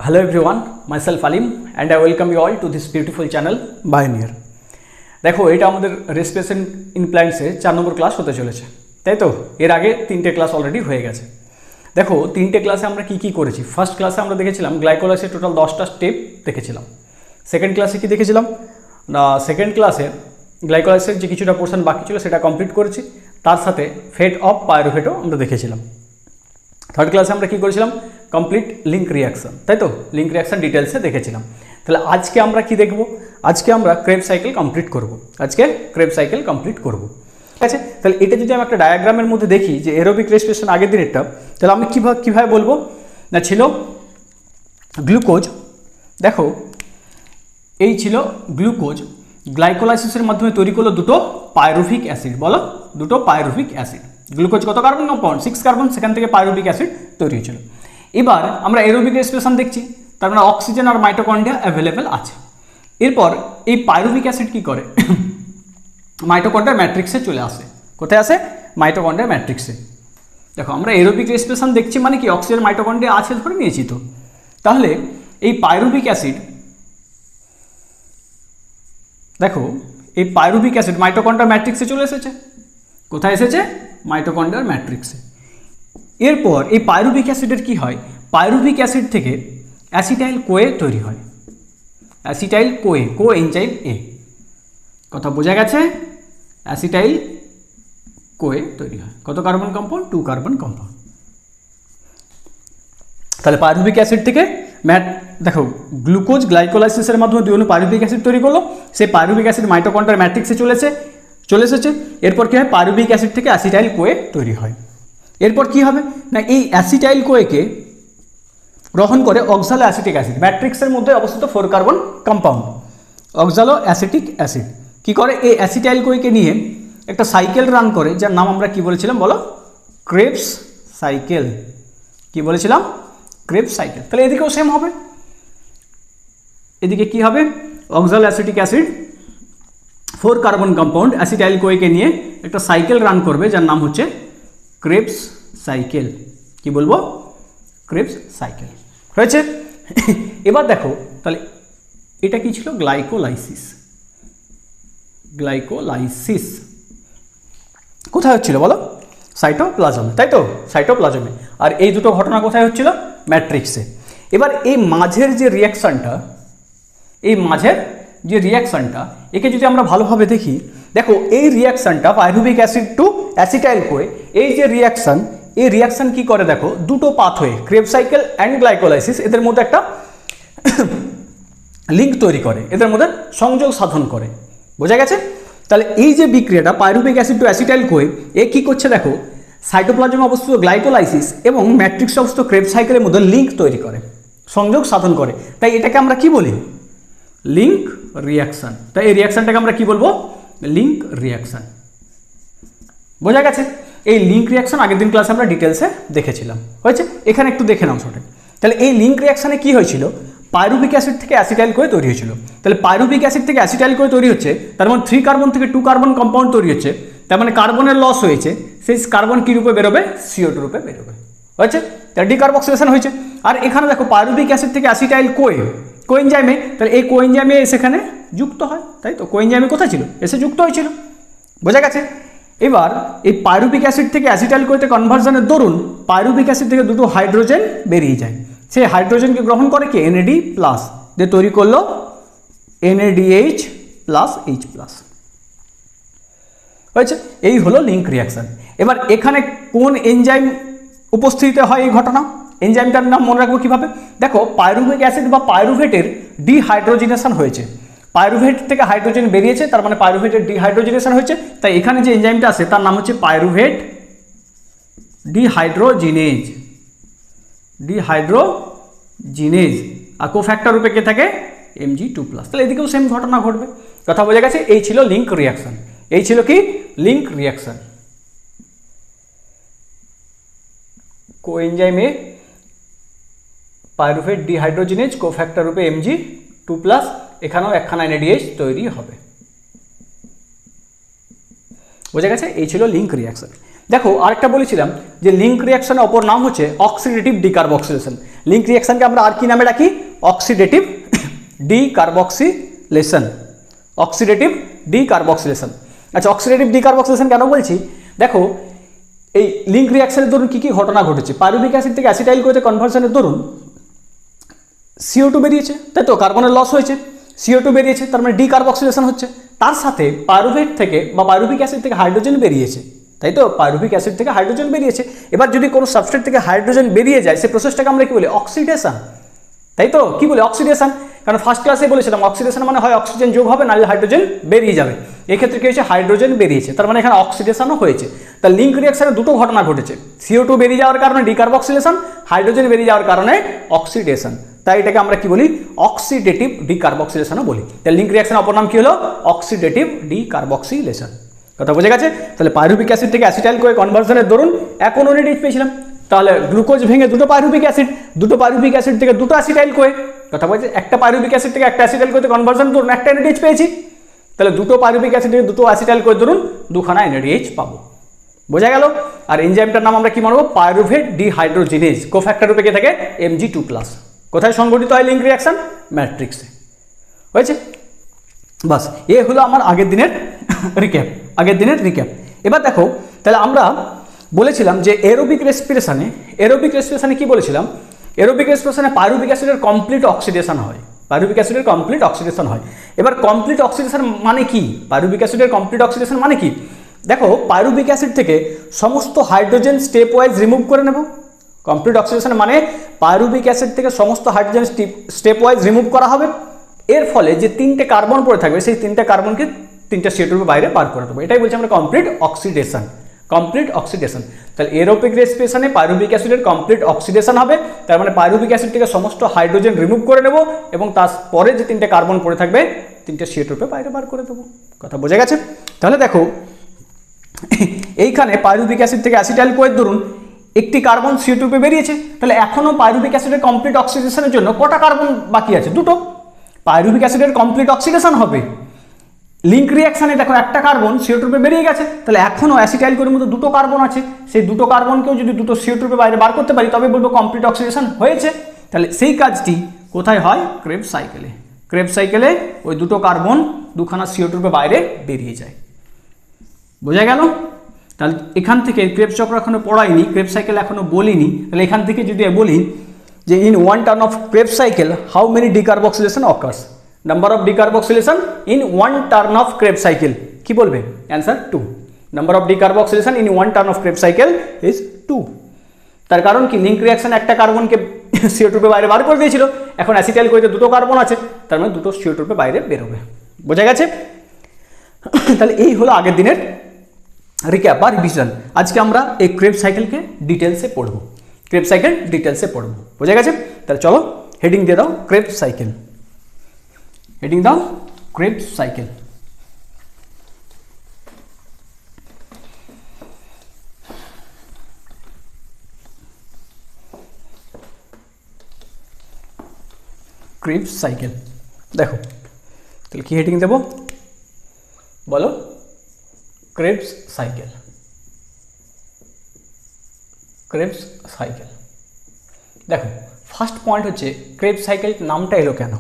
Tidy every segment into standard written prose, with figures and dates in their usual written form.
Hello everyone, myself Alim and I welcome you all to this beautiful channel Bioneer। দেখো এটা আমাদের respiration in প্ল্যান্টসে 4 number class হতে চলেছে, তাই তো? এর আগে 3টে ক্লাস অলরেডি হয়ে গেছে। দেখো 3টে ক্লাসে আমরা কি করেছি। ফার্স্ট ক্লাসে আমরা দেখেছিলাম গ্লাইকোলাইসিসের টোটাল 10টা স্টেপ দেখেছিলাম। সেকেন্ড ক্লাসে কি দেখেছিলাম না, সেকেন্ড ক্লাসে গ্লাইকোলাইসিসের যে কিছুটা পোর্শন বাকি ছিল সেটা কমপ্লিট করেছি, তার সাথে ফেট অফ পাইরুভেটও আমরা দেখেছিলাম। থার্ড ক্লাসে আমরা কি করেছিলাম, কমপ্লিট লিঙ্ক রিয়াকশন, তাই তো? লিঙ্ক রিয়াকশন ডিটেলসে দেখেছিলাম। তাহলে আজকে আমরা কি দেখব? আজকে আমরা ক্রেবস সাইকেল কমপ্লিট করব। ঠিক আছে, তাহলে এটা যদি আমি একটা ডায়াগ্রামের মধ্যে দেখি যে এরোবিক রেসপিরেশন আগের দিনেরটা, তাহলে আমি কীভাবে বলবো না, ছিল গ্লুকোজ। দেখো এই ছিল গ্লুকোজ, গ্লাইকোলাইসিসের মাধ্যমে তৈরি করলো দুটো পাইরুভিক অ্যাসিড। বলো, দুটো পাইরুভিক অ্যাসিড। গ্লুকোজ কত কার্বন কম্পাউন্ড? 6 কার্বন, সেখান থেকে পাইরুভিক অ্যাসিড তৈরি হয়েছিল। এবার আমরা এরোবিক রেসপিরেশন দেখছি, তার মানে অক্সিজেন আর মাইটোকন্ড্রিয়া অ্যাভেলেবেল আছে। এরপর এই পাইরুভিক অ্যাসিড কি করে, মাইটোকন্ড্রিয়ার ম্যাট্রিক্সে চলে আসে। কোথায় আসে? মাইটোকন্ড্রিয়ার ম্যাট্রিক্সে। দেখো আমরা এরোবিক রেসপিরেশন দেখছি মানে কি, অক্সিজেন মাইটোকন্ড্রিয়া আছে ধরে নিয়েছি তো। তাহলে এই পাইরুভিক অ্যাসিড, দেখো এই পাইরুভিক অ্যাসিড মাইটোকন্ড্রিয়ার ম্যাট্রিক্সে চলে এসেছে। কোথায় এসেছে? মাইটোকন্ড্রিয়ার ম্যাট্রিক্সে। এরপর এই পাইরুভিক অ্যাসিডের কি হয়, পাইরুভিক অ্যাসিড থেকে অ্যাসিটাইল কোয়ে তৈরি হয়। অ্যাসিটাইল কোয়ে, কো এনজাইম এ। কথা বোঝা গেছে? অ্যাসিটাইল কোয়ে তৈরি হয়। কত কার্বন কম্পাউন্ড? 2 carbon compound. তাহলে পাইরুভিক অ্যাসিড থেকে দেখো গ্লুকোজ গ্লাইকোলাইসিসের মাধ্যমে 2 অণু পাইরুভিক অ্যাসিড তৈরি করলো। সেই পাইরুভিক অ্যাসিড মাইটোকন্ড্রিয়ার ম্যাট্রিক্সে চলে এসেছে। এরপর কি হয়, পাইরুভিক অ্যাসিড থেকে অ্যাসিটাইল কোয়ে তৈরি হয়। এরপর কি হবে না, এই অ্যাসিটাইল কোয়েকে গ্রহণ করে অক্সালো অ্যাসিটিক অ্যাসিড, ম্যাট্রিক্সের মধ্যে অবস্থিত 4 carbon compound oxaloacetic acid কি করে, এই অ্যাসিটাইল কোয়েকে নিয়ে একটা সাইকেল রান করে, যার নাম আমরা কি বলেছিলাম বলো? Krebs cycle. কি বলেছিলাম? Krebs cycle. তাহলে এদিকেও সেম হবে। এদিকে কি হবে, oxaloacetic acid 4 carbon compound acetyl কোয়েকে নিয়ে একটা সাইকেল রান করবে, যার নাম হচ্ছে ক্রেবস সাইকেল। কি বলবো? Krebs cycle. হয়েছে? এবার দেখো তাহলে এটা কি ছিল, গ্লাইকোলাইসিস। গ্লাইকোলাইসিস কোথায় হচ্ছিল বলো? সাইটোপ্লাজমে, তাই তো? সাইটোপ্লাজমে। আর এই দুটো ঘটনা কোথায় হচ্ছিল? ম্যাট্রিক্সে। এবার এই মাঝের যে রিয়াকশনটা, একে যদি আমরা ভালোভাবে দেখি, দেখো এই রিয়াকশনটা pyruvic acid to acetyl CoA, এই যে রিয়াকশন কি করে, দেখো দুটো pathway Krebs cycle and glycolysis, এদের মধ্যে একটা লিঙ্ক তৈরি করে, এদের মধ্যে সংযোগ সাধন করে। বোঝা গেছে? তাহলে এই যে বিক্রিয়াটা pyruvic acid to acetyl CoA, এ কি করছে দেখো, সাইটোপ্লাজমে অবস্থিত গ্লাইকোলাইসিস এবং ম্যাট্রিক্সে অবস্থিত ক্রেবস সাইকেলের মধ্যে লিঙ্ক তৈরি করে, সংযোগ সাধন করে। তাই এটাকে আমরা কি বলি? Link reaction. তাই এই রিয়াকশনটাকে আমরা কি বলবো? Link reaction. বোঝা গেছে? এই লিঙ্ক রিয়াকশন আগের দিন ক্লাসে আমরা ডিটেলসে দেখেছিলাম। হয়েছে? এখানে একটু দেখে নাও ছোট। তাহলে এই লিঙ্ক রিয়াকশনে কি হয়েছিল, পাইরুভিক অ্যাসিড থেকে অ্যাসিটাইল কোয়ে তৈরি হয়েছিল। তাহলে পাইরুভিক অ্যাসিড থেকে অ্যাসিটাইল কোয়ে তৈরি হচ্ছে, তার মানে 3 কার্বন থেকে 2 কার্বন কম্পাউন্ড তৈরি হচ্ছে। তার মানে কার্বনের লস হয়েছে, সেই কার্বন কি রূপে বেরোবে? CO2 রূপে বেরোবে। হয়েছে? তাহলে ডিকার্বক্সিলেশন হয়েছে। আর এখানে দেখো পাইরুভিক অ্যাসিড থেকে অ্যাসিটাইল কোএনজাইমে, তাহলে এই কোএনজাইমে সেখানে যুক্ত হয়, তাই তো? কোএনজাইমে কোথায় ছিল? এসে যুক্ত হয়েছিল। বোঝা গেছে? এবার এই পাইরুভিক অ্যাসিড থেকে অ্যাসিটাইল কোয়েতে কনভার্সনের দরুন পাইরুভিক অ্যাসিড থেকে দুটো হাইড্রোজেন বেরিয়ে যায়। সেই হাইড্রোজেনকে গ্রহণ করে কি, NAD+ দিয়ে তৈরি করলো NADH+H+। হয়েছে? এই হলো লিঙ্ক রিয়াকশন। এবার এখানে কোন এনজাইম উপস্থিত হয় এই ঘটনা? এনজাইমটার নাম মনে রাখবো কিভাবে? দেখো পাইরুভিক অ্যাসিড বা পাইরুভেটের ডিহাইড্রোজিনেশন হয়েছে, পাইরুভেট থেকে হাইড্রোজেন বেরিয়েছে, তার মানে পাইরুভেটের ডিহাইড্রোজিনেশন হয়েছে। তাই এখানে যে এনজাইমটা আছে তার নাম হচ্ছে পাইরুভেট ডিহাইড্রোজিনেজ। আর কোফ্যাক্টর রূপে কে থাকে? Mg2+। তাহলে এদিকেও সেম ঘটনা ঘটবে। কথা বোঝা গেছে? এই ছিল লিঙ্ক রিয়াকশন। এই ছিল কি? Link reaction. কোএনজাইমে পাইরুভেট ডিহাইড্রোজিনেজ কোফ্যাক্টর রূপে Mg2+, এখানেও একখানা NADH তৈরি হবে। বোঝা গেছে? এই ছিল লিঙ্ক রিয়াকশন। দেখো আরেকটা বলেছিলাম যে লিঙ্ক রিয়াকশনের অপর নাম হচ্ছে অক্সিডেটিভ ডিকার্বক্সিলেশন। লিঙ্ক রিঅ্যাকশনকে আমরা আর কি নামে ডাকি? Oxidative decarboxylation. Oxidative decarboxylation. আচ্ছা, অক্সিডেটিভ ডিকার্বক্সিলেশন কেন বলছি? দেখো, এই লিঙ্ক রিঅ্যাকশনের দরুন কী কী ঘটনা ঘটেছে। পাইরুভিক অ্যাসিড থেকে অ্যাসিটাইল কোতে কনভার্সনের দরুন CO2 বেরিয়েছে, তাই তো, কার্বনের লস হয়েছে, CO2 বেরিয়েছে, তার মানে ডিকার্বক্সিলেশন হচ্ছে। তার সাথে পাইরুভেট থেকে বা পাইরুভিক অ্যাসিড থেকে হাইড্রোজেন বেরিয়েছে, তাই তো, পাইরুভিক অ্যাসিড থেকে হাইড্রোজেন বেরিয়েছে। এবার যদি কোনো সাবস্ট্রেট থেকে হাইড্রোজেন বেরিয়ে যায়, সেই প্রসেসটাকে আমরা কি বলি? অক্সিডেশন, তাই তো, কি বলি? অক্সিডেশন। কারণ ফার্স্ট ক্লাসে বলেছিলাম অক্সিডেশন মানে হয় অক্সিজেন যোগ হবে, নাহলে হাইড্রোজেন বেরিয়ে যাবে। এক্ষেত্রে কি হয়েছে? হাইড্রোজেন বেরিয়েছে, তার মানে এখানে অক্সিডেশনও হয়েছে। তার লিঙ্ক রিঅ্যাকশনে দুটো ঘটনা ঘটেছে, CO2 বেরিয়ে যাওয়ার কারণে ডিকার্বক্সিলেশন, হাইড্রোজেন বেরিয়ে যাওয়ার কারণে অক্সিডেশন। তাই এটাকে আমরা কি বলি? অক্সিডেটিভ ডিকার্বক্সিলেশনও বলি। তাহলে লিঙ্ক রিঅ্যাকশন অপর নাম কি হলো? Oxidative decarboxylation. কথা বোঝা গেছে? তাহলে পাইরুভিক অ্যাসিড থেকে অ্যাসিটাইল কোয়ে কনভার্সনের দরুন এক NH পেয়েছিলাম, তাহলে গ্লুকোজ ভেঙে দুটো পাইরুভিক অ্যাসিড, দুটো পাইরুভিক অ্যাসিড থেকে দুটো অ্যাসিটাইল কোয়ে, কথা বলছে, একটা পাইরুভিক অ্যাসিড থেকে একটা অ্যাসিটাইল কোতে কনভার্সন ধরুন একটা NH পেয়েছি, তাহলে দুটো পাইরুভিক অ্যাসিড থেকে দুটো অ্যাসিটাইল কোয়ে ধরুন দুখানা NH পাবো। বোঝা গেল? আর এনজাইমটার নাম আমরা কি মানবো? Pyruvate dehydrogenase. কোফ্যাক্টর রূপে কে থাকে? Mg2+। কোথায় সংঘটিত হয় লিঙ্ক রিঅ্যাকশন? ম্যাট্রিক্সে। হয়েছে? বাস, এ হলো আমার আগের দিনের রিক্যাপ, আগের দিনের রিক্যাপ। এবার দেখো, তাহলে আমরা বলেছিলাম যে এরোবিক রেসপিরেশনে কি বলেছিলাম? এরোবিক রেসপিরেশনে পাইরুভিক অ্যাসিডের কমপ্লিট অক্সিডেশন হয়, পাইরুভিক অ্যাসিডের কমপ্লিট অক্সিডেশন হয়। এবার কমপ্লিট অক্সিডেশন মানে কি? পাইরুভিক অ্যাসিডের কমপ্লিট অক্সিডেশন মানে কি? দেখো, পাইরুভিক অ্যাসিড থেকে সমস্ত হাইড্রোজেন স্টেপ ওয়াইজ রিমুভ করে নেব। কমপ্লিট অক্সিডেশন মানে পাইরুভিক অ্যাসিড থেকে সমস্ত হাইড্রোজেন স্টেপ ওয়াইজ রিমুভ করা হবে। এর ফলে যে তিনটে কার্বন পড়ে থাকবে, সেই তিনটে কার্বনকে তিনটে CO2 বাইরে বার করে দেবো। এটাই বলছি আমরা কমপ্লিট অক্সিডেশন। Complete oxidation. তাহলে এরোবিক রেসপিরেশনে পাইরুভিক অ্যাসিডের কমপ্লিট অক্সিডেশন হবে, তার মানে পাইরুভিক অ্যাসিড থেকে সমস্ত হাইড্রোজেন রিমুভ করে নেব এবং তারপরে যে তিনটে কার্বন পড়ে থাকবে তিনটে CO2 বাইরে বার করে দেবো। কথা বোঝা গেছে? তাহলে দেখো, এইখানে পাইরুভিক অ্যাসিড থেকে অ্যাসিটাইল কোয়ের ধরুন একটি কার্বন CO2 বেরিয়েছে, তাহলে এখনও পাইরুভিক অ্যাসিডের কমপ্লিট অক্সিডেশনের জন্য কটা কার্বন বাকি আছে? দুটো। পাইরুভিক অ্যাসিডের কমপ্লিট অক্সিডেশন হবে, লিঙ্ক রিঅ্যাকশনে দেখো একটা কার্বন CO2 বেরিয়ে গেছে, তাহলে এখনও অ্যাসিটাইল কোয়ের মধ্যে দুটো কার্বন আছে, সেই দুটো কার্বনকেও যদি দুটো CO2 বাইরে বার করতে পারি তবে বলবো কমপ্লিট অক্সিডেশন হয়েছে। তাহলে সেই কাজটি কোথায় হয়? ক্রেবস সাইকেলে। ক্রেবস সাইকেলে ওই দুটো কার্বন দুখানা CO2 বাইরে বেরিয়ে যায়। বোঝা গেল? তাহলে এখান থেকে ক্রেবস চক্র এখনো পড়াইনি, ক্রেবস সাইকেল এখনো বলিনি, তাহলে এখান থেকে যদি বলি যে in one turn off Krebs cycle how many decarboxylation occurs? Number of decarboxylation in one turn off Krebs cycle কি বলবে? Answer 2। Number of decarboxylation in one turn off Krebs cycle is 2। তার কারণ কি? লিঙ্ক রিঅ্যাকশন একটা কার্বনকে CO2 বাইরে বার করে দিয়েছিল, এখন অ্যাসিটাইল কোয়েতে দুটো কার্বন আছে, তার মানে দুটো CO2 বাইরে বেরোবে। বোঝা গেছে? তাহলে এই হলো আগের দিনের রিক্যাপ বা রিভিশন। আজকে আমরা এই ক্রেবস সাইকেলকে ডিটেলসে পড়ব, ক্রেবস সাইকেল ডিটেলসে পড়ব। বোঝা গেছে? তাহলে চলো হেডিং দিয়ে দাও ক্রেবস সাইকেল। হেডিং দাও ক্রেবস সাইকেল। ক্রেবস সাইকেল দেখো, তাহলে কি হেডিং দেবো বলো? Krebs cycle. ক্রেবস সাইকেল দেখো, ফার্স্ট পয়েন্ট হচ্ছে ক্রেবস সাইকেল নামটা এলো কেন?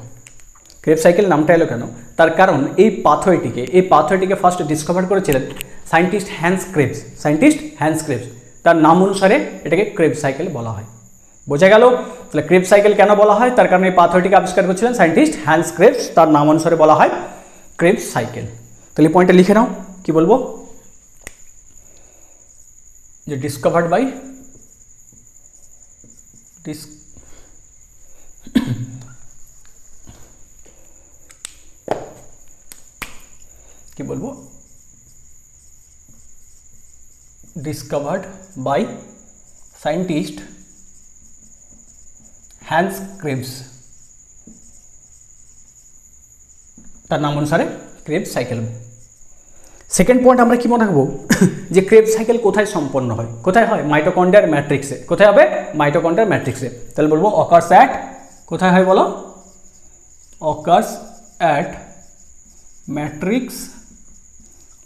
ক্রেবস সাইকেল নামটা এলো কেন? তার কারণ এই পাথওয়েটিকে ফার্স্ট ডিসকভার করেছিলেন scientist Hans Krebs. Scientist Hans Krebs, তার নাম অনুসারে এটাকে ক্রেবস সাইকেল বলা হয়। বোঝা গেল? তাহলে ক্রেবস সাইকেল কেন বলা হয়? তার কারণ এই পাথওয়েটিকে আবিষ্কার করেছিলেন সায়েন্টিস্ট হ্যান্স ক্রেবস, তার নাম অনুসারে বলা হয় ক্রেবস সাইকেল। তাহলে পয়েন্টটা লিখে নাও, কি বলবো? যে ডিসকভার্ড বাই কি বলবো? Discovered by scientist Hans Krebs, তার নাম অনুসারে ক্রেবস সাইকেল। সেকেন্ড পয়েন্ট আমরা কি মনে রাখবো? যে ক্রেবস সাইকেল কোথায় সম্পন্ন হয়? কোথায় হয়? মাইটোকন্ড্রিয়ার ম্যাট্রিক্সে। কোথায় হবে? মাইটোকন্ড্রিয়ার ম্যাট্রিক্সে। তাহলে বলবো অকার্স অ্যাট, কোথায় হয় বলো? Occurs at matrix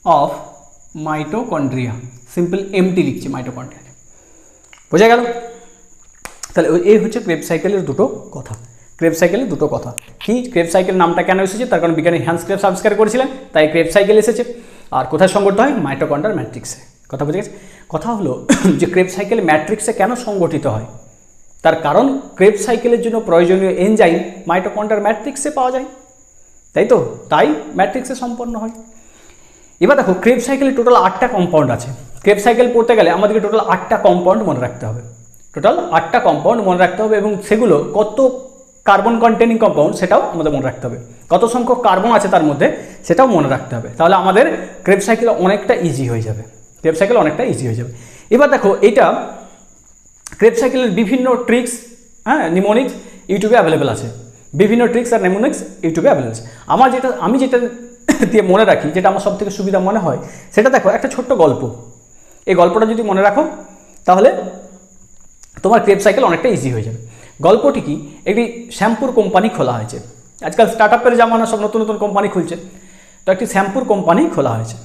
of mitochondria. Simple MT লিখছি মাইটোকন্ড্রিয়া। বোঝা গেল? তাহলে এই হচ্ছে ক্রেবস সাইকেলের দুটো কথা। ক্রেবস সাইকেলের দুটো কথা কি, ক্রেবস সাইকেল নামটা কেন এসেছে, তার কারণ বিজ্ঞানী হ্যান্স ক্রেবস আবিষ্কার করেছিলেন, তাই ক্রেবস সাইকেল এসেছে। আর কোথায় সংগঠিত হয়, মাইটোকন্ড্রিয়াল ম্যাট্রিক্সে। কথা বুঝে গেছে? কথা হলো যে ক্রেবস সাইকেল ম্যাট্রিক্সে কেন সংগঠিত হয়, তার কারণ ক্রেবস সাইকেলের জন্য প্রয়োজনীয় এনজাইম মাইটোকন্ড্রিয়াল ম্যাট্রিক্সে পাওয়া যায়, তাই তো, তাই ম্যাট্রিক্সে সম্পন্ন হয়। এবার দেখো ক্রেবস সাইকেলে টোটাল 8টা কম্পাউন্ড আছে। ক্রেবস সাইকেল পড়তে গেলে আমাদেরকে টোটাল 8টা কম্পাউন্ড মনে রাখতে হবে, টোটাল 8টা কম্পাউন্ড মনে রাখতে হবে, এবং সেগুলো কত কার্বন কন্টেনিং কম্পাউন্ড সেটাও আমাদের মনে রাখতে হবে, কত সংখ্যক কার্বন আছে তার মধ্যে সেটাও মনে রাখতে হবে। তাহলে আমাদের ক্রেবস সাইকেল অনেকটা ইজি হয়ে যাবে, ক্রেবস সাইকেল অনেকটা ইজি হয়ে যাবে। এবার দেখো এটা ক্রেবস সাইকেলের বিভিন্ন ট্রিক্স, হ্যাঁ, নিমোনিক্স ইউটিউবে অ্যাভেলেবেল আছে, বিভিন্ন ট্রিক্স আর নিমোনিক্স ইউটিউবে অ্যাভেলেবেল আছে। আমি যেটা দিয়ে মনে রাখি, যেটা আমার সবথেকে সুবিধা মনে হয়, সেটা দেখো একটা ছোট্ট গল্প। এই গল্পটা যদি মনে রাখো তাহলে তোমার ক্রেবস সাইকেল অনেকটা ইজি হয়ে যাবে। গল্পটি কি, একটি শ্যাম্পুর কোম্পানি খোলা হয়েছে। আজকাল স্টার্টআপের জামানা, সব নতুন নতুন কোম্পানি খুলছে, তো একটি শ্যাম্পুর কোম্পানি খোলা হয়েছে।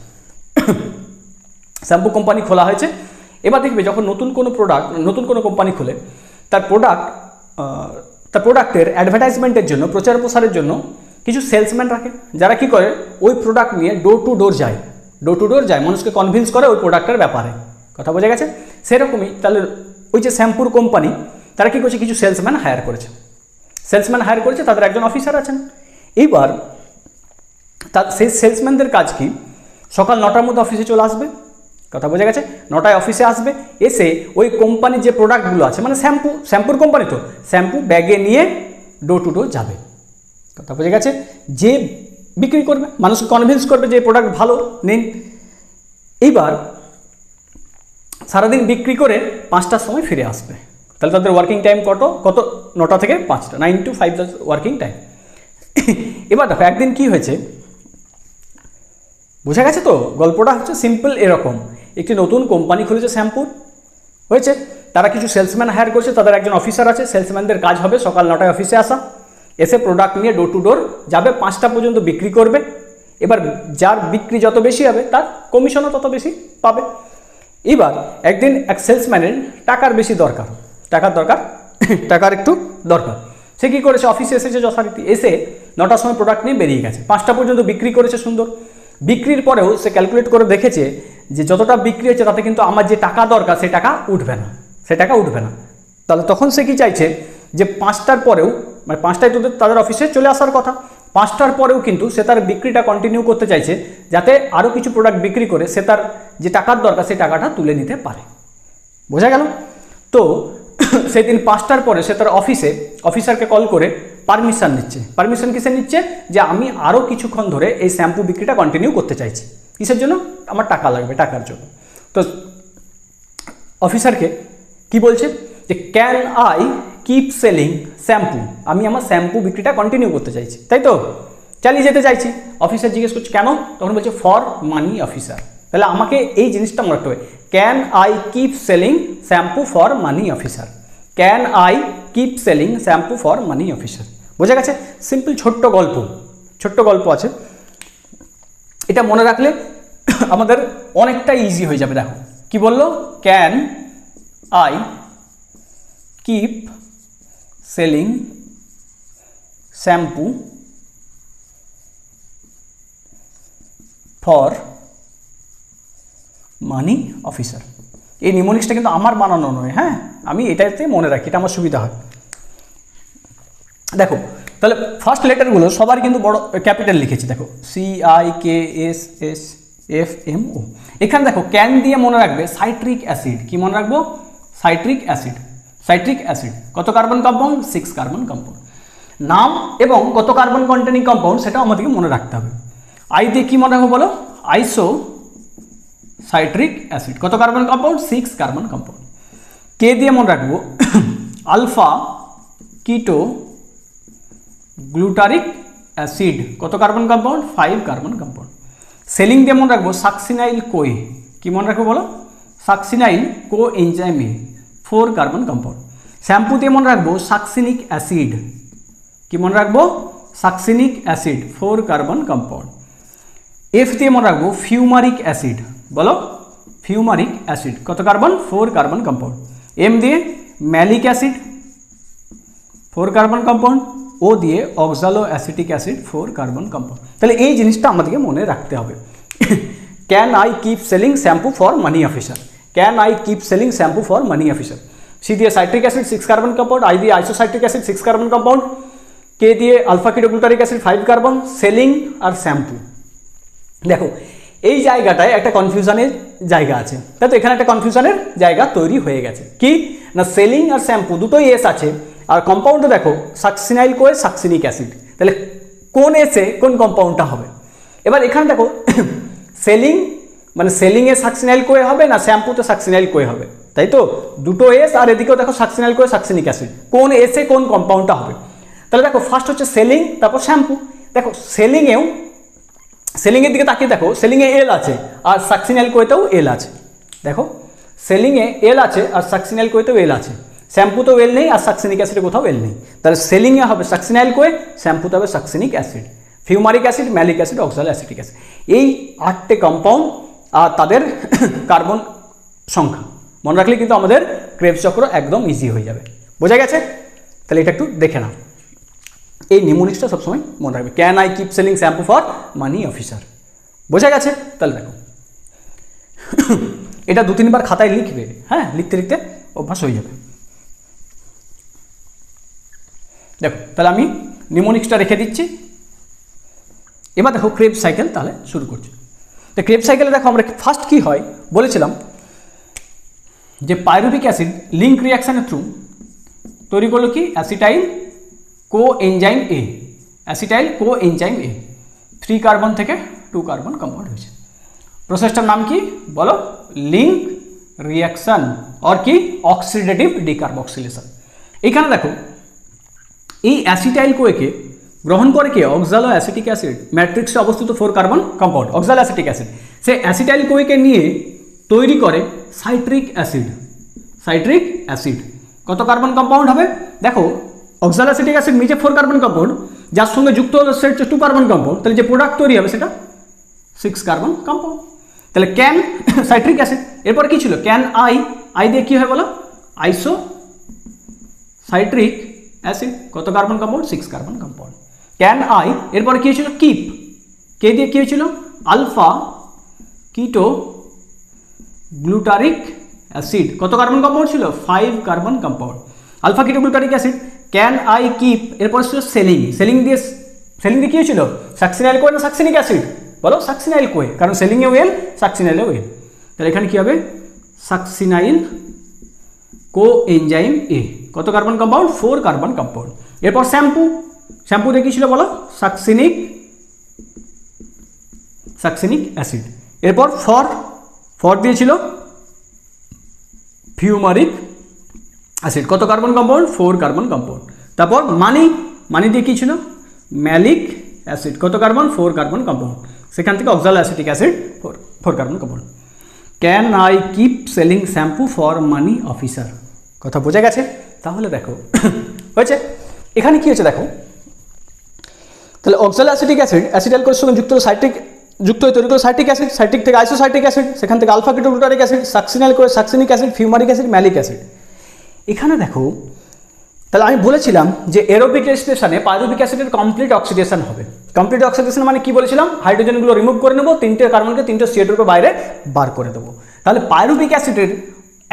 শ্যাম্পু কোম্পানি খোলা হয়েছে। এবার দেখবে যখন নতুন কোনো কোম্পানি খোলে, তার প্রোডাক্টের অ্যাডভার্টাইজমেন্টের জন্য, প্রচার প্রসারের জন্য কিছু সেলসম্যান রাখে, যারা কি করে ওই প্রোডাক্ট নিয়ে ডোর টু ডোর যায়, মানুষকে কনভিন্স করে ওই প্রোডাক্টের ব্যাপারে। কথা বোঝা গেছে? সেরকমই তাহলে ওই যে শ্যাম্পুর কোম্পানি, তারা কী করছে, কিছু সেলসম্যান হায়ার করেছে, তাদের একজন অফিসার আছেন। এইবার সেই সেলসম্যানদের কাজ কি, সকাল 9টার মধ্যে অফিসে চলে আসবে। কথা বোঝা গেছে? 9টায় অফিসে আসবে, এসে ওই কোম্পানির যে প্রোডাক্টগুলো আছে, মানে শ্যাম্পুর কোম্পানি তো, শ্যাম্পু ব্যাগে নিয়ে ডোর টু ডোর যাবে। কথা বোঝা গেছে? যে বিক্রি করবে, মানুষকে কনভিন্স করবে যে প্রোডাক্ট ভালো, নিন। এইবার সারাদিন বিক্রি করে 5টার সময় ফিরে আসবে। তাহলে তাদের ওয়ার্কিং টাইম কত 9টা থেকে 5টা, 9 to 5 ওয়ার্কিং টাইম। এবার দেখো একদিন কি হয়েছে, বোঝা গেছে তো? গল্পটা হচ্ছে সিম্পল এরকম, একটি নতুন কোম্পানি খুলেছে শ্যাম্পুর, হয়েছে, তারা কিছু সেলসম্যান হায়ার করছে, তাদের একজন অফিসার আছে। সেলসম্যানদের কাজ হবে সকাল 9টায় অফিসে আসা, এসে প্রোডাক্ট নিয়ে ডোর টু ডোর যাবে, 5টা পর্যন্ত বিক্রি করবে। এবার যার বিক্রি যত বেশি হবে তার কমিশনও তত বেশি পাবে। এবার একদিন এক সেলসম্যানের টাকার একটু দরকার। সে কী করেছে, অফিসে এসেছে যথারীতি, এসে 9টার সময় প্রোডাক্ট নিয়ে বেরিয়ে গেছে, 5টা পর্যন্ত বিক্রি করেছে সুন্দর। বিক্রির পরেও সে ক্যালকুলেট করে দেখেছে যে যতটা বিক্রি হয়েছে তাতে কিন্তু আমার যে টাকা দরকার সে টাকা উঠবে না। তাহলে তখন সে কি চাইছে, যে 5টার পরেও, মানে 5টায় তাদের অফিসে চলে আসার কথা, 5টার পরেও কিন্তু সে তার বিক্রিটা কন্টিনিউ করতে চাইছে, যাতে আরও কিছু প্রোডাক্ট বিক্রি করে সে তার যে টাকার দরকার সেই টাকাটা তুলে নিতে পারে। বোঝা গেল তো? সেদিন 5টার পরে সে তার অফিসারকে কল করে পারমিশন কিসে নিচ্ছে, যে আমি আরও কিছুক্ষণ ধরে এই শ্যাম্পু বিক্রিটা কন্টিনিউ করতে চাইছি। কিসের জন্য? আমার টাকা লাগবে, টাকার জন্য। তো অফিসারকে কি বলছে, যে can I keep selling shampoo, আমি আমার শ্যাম্পু বিক্রিটা কন্টিনিউ করতে চাইছি, তাই তো, চালিয়ে যেতে চাইছি। অফিসার জিজ্ঞেস করছে কেন, তখন বলছে ফর মানি অফিসার। তাহলে আমাকে এই জিনিসটা মনে রাখতে হবে, can I keep selling shampoo for money officer, can I keep selling shampoo for money officer. বোঝা গেছে? সিম্পল ছোট্ট গল্প আছে, এটা মনে রাখলে আমাদের অনেকটা ইজি হয়ে যাবে। দেখো কি বললো, can I keep selling shampoo for money officer. এই নিমোনিক্সটা কিন্তু আমার বানানো নয়, হ্যাঁ, আমি এটাতে মনে রাখি, এটা আমার সুবিধা হয়। দেখো তাহলে ফার্স্ট লেটারগুলো সবার কিন্তু বড় ক্যাপিটাল লিখেছি, দেখো CIKSSFMO। এখানে দেখো ক্যান দিয়ে মনে রাখবে সাইট্রিক অ্যাসিড, কি মনে রাখবো, সাইট্রিক অ্যাসিড। কত কার্বন কম্পাউন্ড, 6 কার্বন কম্পাউন্ড। নাম এবং কত কার্বন কন্টেনিং কম্পাউন্ড সেটাও আমাদেরকে মনে রাখতে হবে। আই দিয়ে কি মনে রাখবো বলো, আইসো সাইট্রিক অ্যাসিড, কত carbon compound, 6 carbon compound. K দিয়ে মনে রাখবো আলফা কিটো গ্লুটারিক অ্যাসিড, কত carbon compound, 5 carbon compound. Selling দিয়ে মনে রাখবো সাকসিনাইল কোয়ে, কি মনে রাখবো বলো, সাকসিনাইল কো এনজাইম এ, 4 কার্বন কম্পাউন্ড। শ্যাম্পু দিয়ে মনে রাখবো সাকসিনিক অ্যাসিড, কি মনে রাখবো, succinic acid, 4 carbon compound. F দিয়ে মনে রাখবো ফিউমারিক অ্যাসিড, বলো ফিউমারিক অ্যাসিড, কত কার্বন, 4 কার্বন কম্পাউন্ড। এম দিয়ে malic acid, 4 carbon compound, O দিয়ে oxaloacetic acid 4 carbon compound. তাহলে এই জিনিসটা আমাদেরকে মনে রাখতে হবে। Can I keep selling shampoo for money officer, can I keep selling shampoo for money officer. C দিয়ে citric acid 6 carbon compound, I দিয়ে isocitric acid 6 carbon compound, K দিয়ে alpha ketoglutaric acid 5 carbon, selling আর shampoo. দেখো এই জায়গাটায় একটা কনফিউশনের জায়গা আছে, তাই তো এখানে একটা কনফিউশনের জায়গা তৈরি হয়ে গেছে। কি না, সেলিং আর শ্যাম্পু দুটোই এস আছে, আর কম্পাউন্ডে দেখো সাকসিনাইল কোয়ে সাকসিনিক অ্যাসিড, তাহলে কোন এসে কোন কম্পাউন্ডটা হবে? এবার এখানে দেখো সেলিং মানে সেলিংয়ে সাকসিনাইল কোয়ে হবে না শ্যাম্পুতে সাকসিনাইল কোয়ে হবে, তাই তো দুটো এস, আর এদিকেও দেখো সাকসিনাইল কোয়ে সাকসিনিক অ্যাসিড, কোন এসে কোন কম্পাউন্ডটা হবে? তাহলে দেখো ফার্স্ট হচ্ছে সেলিং, তারপর শ্যাম্পু। দেখো সেলিংয়ের দিকে তাকিয়ে দেখো, সেলিংয়ে এল আছে আর সাকসিনাইল কোয়েতেও এল আছে। দেখো সেলিংয়ে এল আছে আর সাকসিনাইল কোয়েতেও এল আছে, শ্যাম্পুতেও এল নেই আর সাকসিনিক অ্যাসিডে কোথাও এল নেই। তাহলে সেলিংয়ে হবে সাকসিনাইল কোয়ে, শ্যাম্পুতে হবে succinic acid, fumaric acid, malic acid, oxaloacetic acid. এই 8টে কম্পাউন্ড আর তাদের কার্বন সংখ্যা মনে রাখলে কিন্তু আমাদের ক্রেবস চক্র একদম ইজি হয়ে যাবে। বোঝা গেছে? তাহলে এটা একটু দেখে নাও, এই নিমোনিক্সটা সবসময় মনে রাখবে, can I keep selling shampoo for money officer. বোঝা গেছে? তাহলে দেখো এটা 2-3 বার খাতায় লিখবে, হ্যাঁ লিখতে লিখতে অভ্যাস হয়ে যাবে। দেখো তাহলে আমি নিমোনিক্সটা রেখে দিচ্ছি। এবার দেখো ক্রেবস সাইকেল তাহলে শুরু করছি। তো ক্রেবস সাইকেলে দেখো আমরা ফার্স্ট কি হয় বলেছিলাম যে পাইরুভিক অ্যাসিড লিঙ্ক রিয়াকশানের থ্রু তৈরি করলো কি অ্যাসিটাইল কো এনজাইম এ, অ্যাসিটাইল কো এনজাইম এ 3 কার্বন থেকে 2 কার্বন কম্পাউন্ড হয়েছে। প্রসেসটার নাম কি বলো? লিঙ্ক রিয়াকশন আর কি অক্সিডেটিভ ডিকার্বক্সিলেশন। এখানে দেখো এই অ্যাসিটাইল কোয়েকে গ্রহণ করে কে? অক্সালো অ্যাসিটিক অ্যাসিড, ম্যাট্রিক্সে অবস্থিত 4 carbon compound oxaloacetic acid. সে অ্যাসিটাইল কোয়েকে নিয়ে তৈরি করে সাইট্রিক অ্যাসিড, সাইট্রিক অ্যাসিড কত কার্বন কম্পাউন্ড হবে? দেখো অক্সালো অ্যাসিটিক অ্যাসিড নিচে 4 কার্বন কম্পাউন্ড, যার সঙ্গে যুক্ত হলো সেটা হচ্ছে 2 কার্বন কম্পাউন্ড, তাহলে যে প্রোডাক্ট তৈরি হবে সেটা 6 কার্বন কম্পাউন্ড। তাহলে ক্যান সাইট্রিক অ্যাসিড, এরপর কি ছিল? ক্যান আই দিয়ে কি হয় বলো? আইসো সাইট্রিক অ্যাসিড কত carbon compound? 6 carbon compound. Can I এরপরে কি হয়েছিল? কিপ, কে দিয়ে কি হয়েছিল? আলফা কিটো গ্লুটারিক অ্যাসিড কত কার্বন কম্পাউন্ড ছিল? 5 কার্বন কম্পাউন্ড আলফা কিটো glutaric acid. Can I keep এরপর ছিল সেলিং, সেলিং দিয়ে কি হয়েছিল? সাকসিনাইল কোয়ে না সাকসিনিক অ্যাসিড বলো? সাকসিনাইল কোয়ে, কারণ সেলিংয়ে ওয়েল সাকসিনাইলে ওয়েল, তাহলে এখানে কি হবে? সাকসিনাইল কো এনজাইম এ কত কার্বন কম্পাউন্ড? 4 carbon compound. এরপর শ্যাম্পু, শ্যাম্পু দিয়ে কি ছিল বলো? Succinic acid. এরপর ফর দিয়েছিল ফিউমারিক অ্যাসিড কত কার্বন কম্পাউন্ড? 4 carbon compound. তারপর মানি দিয়ে কি ছিল? ম্যালিক অ্যাসিড কত কার্বন? 4 কার্বন কম্পাউন্ড, সেখান থেকে অক্সালো acetic acid 4 carbon compound. Can I keep selling shampoo for money officer, কথা বোঝা গেছে? তাহলে দেখো হয়েছে, এখানে কি হয়েছে দেখো, তাহলে অক্সালো অ্যাসিটিক অ্যাসিড অ্যাসিটাইল কোয়ের সঙ্গে যুক্ত হয়ে তৈরি করে সাইট্রিক অ্যাসিড, সাইট্রিক থেকে আইসোসাইট্রিক অ্যাসিড, সেখান থেকে আলফা কিটো glutaric acid, succinyl CoA succinic acid, fumaric acid, malic acid. এখানে দেখো তাহলে আমি বলেছিলাম যে এরোবিক রেসপিরেশনে পাইরুভিক অ্যাসিডের কমপ্লিট অক্সিডেশন হবে। কমপ্লিট অক্সিডেশন মানে কি বলেছিলাম? হাইড্রোজেনগুলো রিমুভ করে নেবো, 3টে কার্বনকে 3টে CO2 রূপে বাইরে বার করে দেবো। তাহলে পাইরুভিক অ্যাসিডের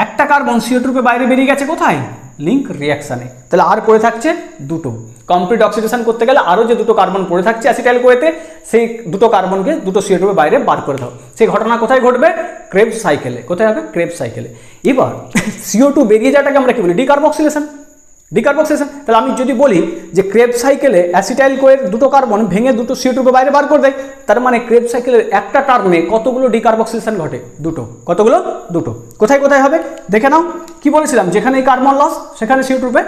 একটা কার্বন CO2 রূপে বাইরে বেরিয়ে গেছে কোথায়? লিঙ্ক রিয়াকশানে। তাহলে আর পড়ে থাকছে 2টো। কমপ্লিট অক্সিডেশন করতে গেলে আরও যে 2টো কার্বন পড়ে থাকছে অ্যাসিটাইল কোয়েতে, সেই 2টো কার্বনকে 2টো CO2 রূপে বাইরে বার করে দাও। সেই ঘটনা কোথায় ঘটবে? ক্রেবস সাইকেলে। কোথায় হবে? ক্রেবস সাইকেলে। এবার CO2 বেরিয়ে যাওয়াটাকে আমরা কি বলি? ডিকার্বক্সিলেশন। তাহলে আমি যদি বলি যে ক্রেবস সাইকেলে অ্যাসিটাইল কোয়ের 2টো কার্বন ভেঙে 2টো CO2 রূপে বাইরে বার করে দেয়, তার মানে ক্রেবস সাইকেলের একটা টার্মে কতগুলো ডিকার্বক্সিলেশন ঘটে? 2টো। কতগুলো? 2টো। কোথায় কোথায় হবে দেখে নাও। কি বলেছিলাম? যেখানে এই কার্বন লস সেখানে CO2 রূপে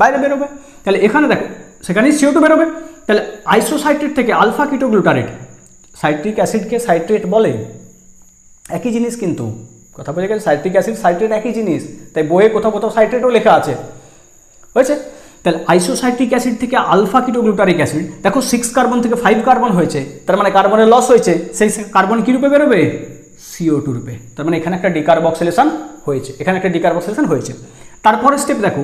বাইরে বেরোবে। তাহলে এখানে দেখো সেখানেই CO2 বেরোবে। তাহলে আইসোসাইট্রেট থেকে আলফা কিটো গ্লুটারেট, সাইট্রিক অ্যাসিডকে সাইট্রেট বলে, একই জিনিস কিন্তু, কথা বোঝা গেছে? সাইট্রিক অ্যাসিড সাইট্রেট একই জিনিস, তাই বইয়ে কোথাও কোথাও সাইট্রেটও লেখা আছে, হয়েছে? তাহলে আইসোসাইট্রিক অ্যাসিড থেকে আলফা কিটো গ্লুটারিক অ্যাসিড, দেখো 6 কার্বন থেকে 5 কার্বন হয়েছে, তার মানে কার্বনের লস হয়েছে, সেই কার্বন কী রূপে বেরোবে? CO2 রূপে। তার মানে এখানে একটা ডিকার্বক্সিলেশন হয়েছে, তারপরে স্টেপ দেখো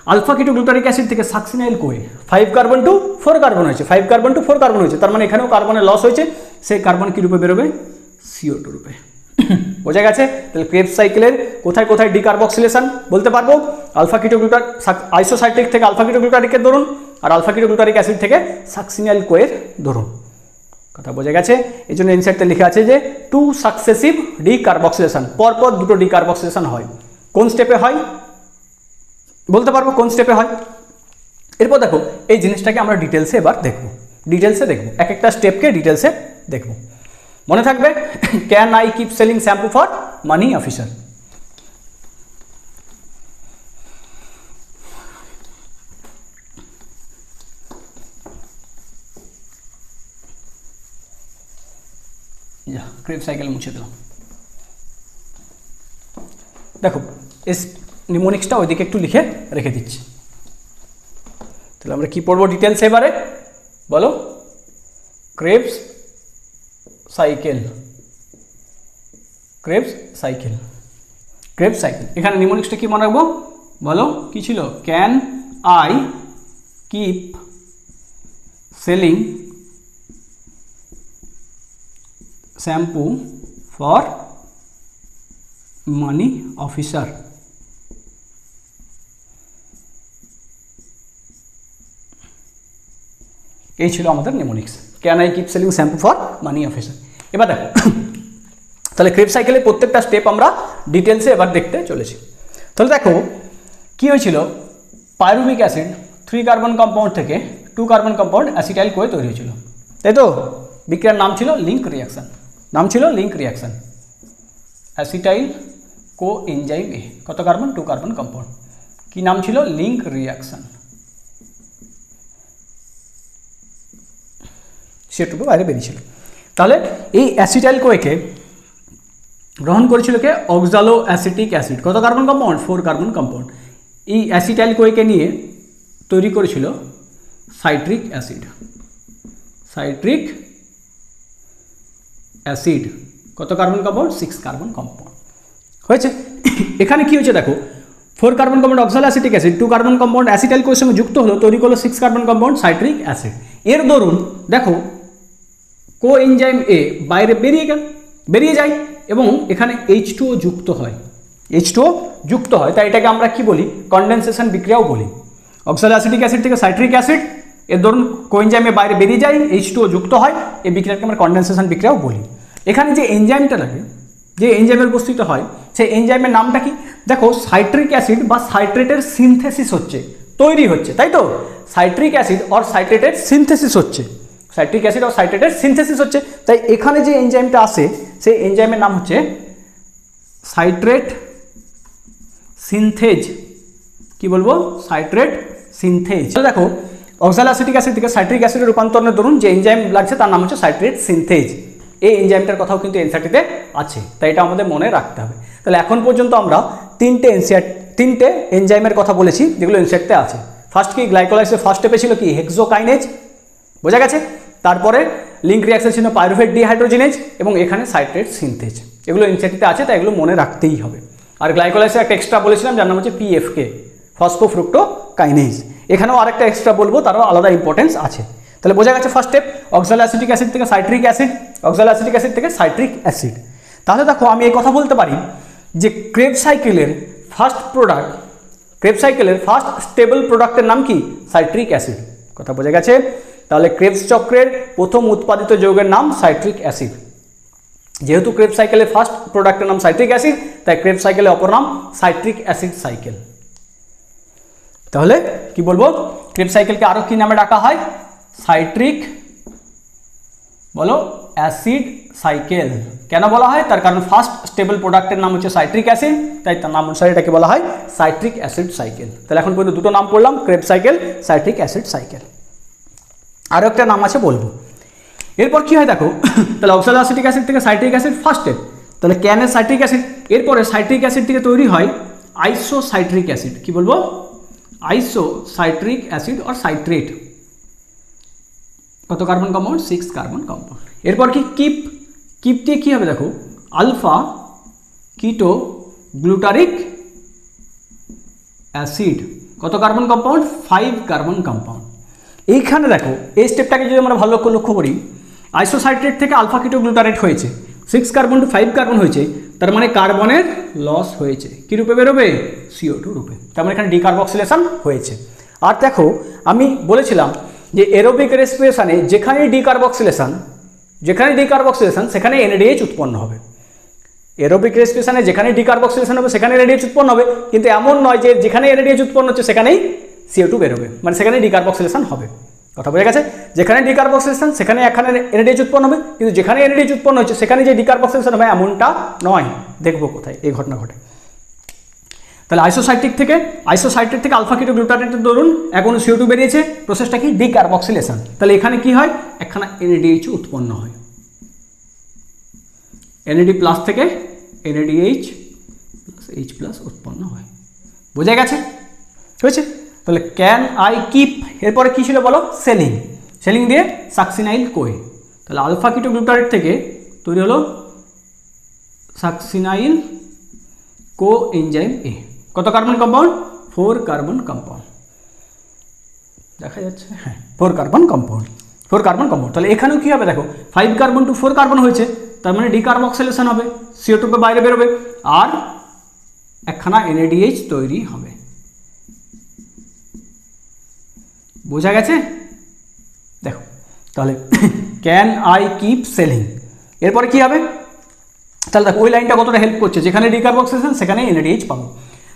আলফা কিটোগ্লুটারিক অ্যাসিড থেকে succinyl Koi 5 carbon two 4 carbon হয়েছে, 5 কার্বন টু 4 কার্বন হয়েছে, তার মানে এখানেও কার্বনের লস হয়েছে, সেই কার্বন কি রূপে বেরোবে, CO2 রূপে। বোঝা গেছে? তাহলে ক্রেবস সাইকেলের কোথায় কোথায় ডিকার্বক্সিলেশন বলতে পারবো, আলফা কিটোগ্লুটার আইসোসাইট্রিক থেকে আলফা কিটোগ্লুটারিকের ধরুন, আর আলফা কিটোগ্লুটারিক অ্যাসিড থেকে সাকসিনাইল কোয়ের ধরুন। কথা বোঝা গেছে? এই জন্য ইনসাইটে লেখা আছে যে 2 সাকসেসিভ ডিকার্বক্সিলেশন, পরপর দুটো ডিকার্বক্সিলেশন হয়। কোন স্টেপে হয় বলতে পারবো, কোন স্টেপে হয়। এরপর দেখো এই জিনিসটাকে আমরা ডিটেলসে এবার দেখব, ডিটেলসে দেখব, এক একটা স্টেপকে ডিটেলসে দেখব। মনে থাকবে, can I keep selling shampoo for money officer. Krebs cycle মুছে দিলাম। দেখো এস নিমোনিক্সটা ওইদিকে একটু লিখে রেখে দিচ্ছি। তাহলে আমরা কি পড়বো ডিটেলস এবারে বলো, Krebs cycle, Krebs cycle, Krebs cycle. এখানে নিমোনিক্সটা কি মনে রাখবো বলো, কি ছিল, can I keep selling shampoo for money officer. এই ছিল আমাদের mnemonics, can I keep selling shampoo for money officer. এবার দেখো তাহলে ক্রেবস সাইকেলের প্রত্যেকটা স্টেপ আমরা ডিটেলসে এবার দেখতে চলেছি। তাহলে দেখো কি হয়েছিল, পাইরুভিক অ্যাসিড 3 কার্বন কম্পাউন্ড থেকে 2 কার্বন কম্পাউন্ড অ্যাসিটাইল কোয়ে তৈরি হয়েছিল, তাই তো। বিক্রিয়ার নাম ছিল লিঙ্ক রিয়াকশন, নাম ছিল লিঙ্ক রিয়াকশন। অ্যাসিটাইল কো এনজাইম এ, কত কার্বন, 2 কার্বন কম্পাউন্ড, কি নাম ছিল, লিঙ্ক রিয়াকশন। সেটুকু বাইরে বেরিয়েছিল। তাহলে এই অ্যাসিটাইল কোয়েকে গ্রহণ করেছিল কে, অক্সালো অ্যাসিটিক অ্যাসিড, কত কার্বন কম্পাউন্ড, 4 কার্বন কম্পাউন্ড। এই অ্যাসিটাইল কোয়েকে নিয়ে তৈরি করেছিল সাইট্রিক অ্যাসিড, সাইট্রিক অ্যাসিড, কত কার্বন কম্পাউন্ড, 6 কার্বন কম্পাউন্ড হয়েছে। এখানে কি হয়েছে দেখো, 4 carbon compound oxaloacetic acid 2 carbon compound acetyl কোয়ের সঙ্গে যুক্ত হলো, তৈরি করলো 6 কার্বন কম্পাউন্ড সাইট্রিক অ্যাসিড। এর দরুন দেখো কো এনজাইম এ বাইরে বেরিয়ে যায় এবং এখানে H2O যুক্ত হয়, H2O যুক্ত হয়, তাই এটাকে আমরা কি বলি, কনডেনসেশন বিক্রিয়াও বলি। অক্সালো অ্যাসিটিক অ্যাসিড থেকে সাইট্রিক অ্যাসিড, এর ধরুন কো এনজাইমে বাইরে বেরিয়ে যায়, H2O যুক্ত হয়, এই বিক্রিয়াকে আমরা কনডেনসেশন বিক্রিয়াও বলি। এখানে যে এনজাইমটা লাগে, যে এনজাইমের উপস্থিত হয়, সেই এনজাইমের নামটা কি, দেখো সাইট্রিক অ্যাসিড বা সাইট্রেটের সিনথেসিস হচ্ছে, তৈরি হচ্ছে, তাই তো। সাইট্রিক অ্যাসিড আর সাইট্রেটের সিনথেসিস হচ্ছে, সাইট্রিক অ্যাসিড আর সাইট্রেটের সিনথেসিস হচ্ছে, তাই এখানে যে এনজাইমটা আসে সেই এনজাইমের নাম হচ্ছে সাইট্রেট সিনথেজ। কি বলবো, সাইট্রেট সিনথেজ। দেখো অক্সালো অ্যাসিটিক অ্যাসিড থেকে সাইট্রিক অ্যাসিডের রূপান্তরণের দরুন যে এনজাইম লাগছে তার নাম হচ্ছে সাইট্রেট সিনথেজ। এই এনজাইমটার কথাও কিন্তু এনসিইআরটিতে আছে, তাই এটা আমাদের মনে রাখতে হবে। তাহলে এখন পর্যন্ত আমরা তিনটে এনজাইমের কথা বলেছি যেগুলো এনসিইআরটিতে আছে। ফার্স্ট কি, গ্লাইকোলাইসিসের ফার্স্ট স্টেপে ছিল কি, হেক্সোকাইনেজ, বোঝা গেছে। তারপরে লিঙ্ক রিয়াকশন ছিল পাইরুভেট ডিহাইড্রোজেনেজ এবং এখানে সাইট্রেট সিনথেজ। এগুলো এনসিইআরটিতে আছে, তাই এগুলো মনে রাখতেই হবে। আর গ্লাইকোলাইসিসে একটা এক্সট্রা বলেছিলাম যার নাম হচ্ছে PFK, ফসফোফ্রুক্টোকাইনেজ। এখানেও আরেকটা এক্সট্রা বলবো, তারও আলাদা ইম্পর্টেন্স আছে। তাহলে বোঝা গেছে first step, oxaloacetic acid থেকে citric acid, oxaloacetic acid থেকে সাইট্রিক অ্যাসিড। তাহলে দেখো আমি এই কথা বলতে পারি যে ক্রেবস সাইকেলের ফার্স্ট প্রোডাক্ট, ক্রেবস সাইকেলের ফার্স্ট স্টেবল প্রোডাক্টের নাম কি, সাইট্রিক অ্যাসিড। কথা বোঝা গেছে। তাহলে ক্রেবস চক্রের প্রথম উৎপাদিত যৌগের নাম সাইট্রিক অ্যাসিড। যেহেতু ক্রেবস সাইকেলের ফার্স্ট প্রোডাক্টের নাম সাইট্রিক অ্যাসিড, তাই ক্রেবস সাইকেলের অপর নাম সাইট্রিক অ্যাসিড সাইকেল। তাহলে কি বলবো, ক্রেবস সাইকেলকে আরো কি নামে ডাকা হয়, সাইট্রিক বলো অ্যাসিড সাইকেল। কেন বলা হয়, তার কারণ ফার্স্ট স্টেবল প্রোডাক্টের নাম হচ্ছে সাইট্রিক অ্যাসিড, তাই তার নাম অনুসারে এটাকে বলা হয় সাইট্রিক অ্যাসিড সাইকেল। তাহলে এখন পর্যন্ত দুটো নাম পড়লাম, Krebs cycle, citric acid cycle. আরও একটা নাম আছে বলবো। এরপর কি হয় দেখো, তাহলে অক্সালো অ্যাসিটিক অ্যাসিড থেকে সাইট্রিক অ্যাসিড ফার্স্ট স্টেপ, তাহলে ক্যানের সাইট্রিক অ্যাসিড। এরপরে সাইট্রিক অ্যাসিড থেকে তৈরি হয় আইসোসাইট্রিক অ্যাসিড। কি বলবো, আইসোসাইট্রিক অ্যাসিড আর সাইট্রেট, কত কার্বন কম্পাউন্ড, 6 কার্বন কম্পাউন্ড। এরপর কি, কিপ দিয়ে কি হবে দেখো, আলফা কিটো গ্লুটারিক অ্যাসিড কত কার্বন কম্পাউন্ড? 5 carbon compound. এইখানে দেখো এই স্টেপটাকে যদি আমরা ভালো লক্ষ্য করি, আইসোসাইট্রেট থেকে আলফা কিটোগ্লুটারেট হয়েছে, 6 কার্বন টু 5 কার্বন হয়েছে, তার মানে কার্বনের লস হয়েছে। কি রূপে বেরোবে? CO2 রূপে। তার মানে এখানে ডিকার্বক্সিলেশন হয়েছে। আর দেখো আমি বলেছিলাম যে এরোবিক রেসপিরেশনে যেখানে ডিকার্বক্সিলেশন সেখানে NADH উৎপন্ন হবে। এরোবিক রেসপিরেশনে যেখানে ডিকার্বক্সিলেশন হবে সেখানে NADH উৎপন্ন হবে, কিন্তু এমন নয় যে যেখানে NADH উৎপন্ন হচ্ছে সেখানেই CO2 বেরোবে, মানে সেখানে ডিকার্বক্সিলেশন হবে। কথা বোঝা গেছে? যেখানে ডিকার্বক্সিলেশন সেখানে এখানে NADH উৎপন্ন হবে, কিন্তু যেখানে NADH উৎপন্ন হচ্ছে সেখানে যে ডিকার্বক্সিলেশন হবে এমনটা নয়। দেখবো কোথায় এই ঘটনা ঘটে। তাহলে আইসোসাইট্রেট থেকে আলফা কিটোগ্লুটারেটের দরুন এখন CO2 বেরিয়েছে, প্রসেসটা কি? ডিকার্বক্সিলেশন। তাহলে এখানে কি হয়? একখানা NADH উৎপন্ন হয়, NAD প্লাস থেকে NADH প্লাস H প্লাস উৎপন্ন হয়। বোঝা গেছে? হয়েছে? তাহলে ক্যান আই কিপ, এরপরে কি ছিল বলো? সেলিং দিয়ে সাকসিনাইল কোয়ে। তাহলে আলফা কিটোগ্লুটারেট থেকে তৈরি হলো সাকসিনাইল কো এনজাইম এ। কত কার্বন কম্পাউন্ড? 4 carbon compound. দেখা যাচ্ছে? হ্যাঁ, 4 কার্বন কম্পাউন্ড। তাহলে এখানেও কি হবে দেখো, 5 কার্বন টু 4 কার্বন হয়েছে, তার মানে ডিকার্বক্সিলেশন হবে, CO2 বাইরে বেরোবে, আর একখানা NADH তৈরি হবে। বোঝা গেছে? দেখো তাহলে ক্যান আই কিপ সেলিং, এরপরে কি হবে? তাহলে দেখো ওই লাইনটা কতটা হেল্প করছে, যেখানে ডিকার্বক্সিলেশন সেখানে NADH পাবো।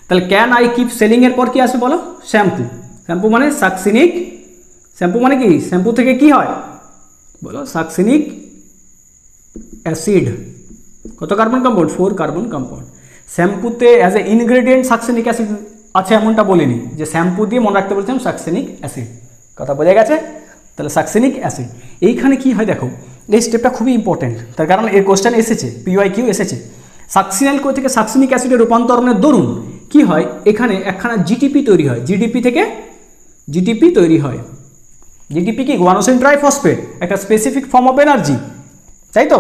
তাহলে ক্যান আই কিপ সেলিং এর পর কি আসবে বলো? শ্যাম্পু মানে সাকসিনিক, শ্যাম্পু মানে কি? শ্যাম্পু থেকে কি হয় বলো? Succinic acid. কত কার্বন কম্পাউন্ড? 4 carbon compound. শ্যাম্পুতে as a ingredient succinic acid আছে এমনটা বলিনি, যে শ্যাম্পু দিয়ে মনে রাখতে বলছিলাম সাকসিনিক অ্যাসিড। কথা বোঝা গেছে? তাহলে সাকসিনিক অ্যাসিড। এইখানে কি হয় দেখো, এই স্টেপটা খুবই ইম্পর্টেন্ট, তার কারণ এর কোশ্চেন এসেছে, PYQ এসেছে। সাকসিনাইল কো থেকে সাকসিনিক অ্যাসিডের রূপান্তরণের দরুন কি হয়? এখানে একখানা GTP তৈরি হয়, GDP থেকে GTP তৈরি হয়। GTP কি? গুয়ানোসিন ট্রাইফসফেট, একটা স্পেসিফিক ফর্ম অফ এনার্জি, তাই তো?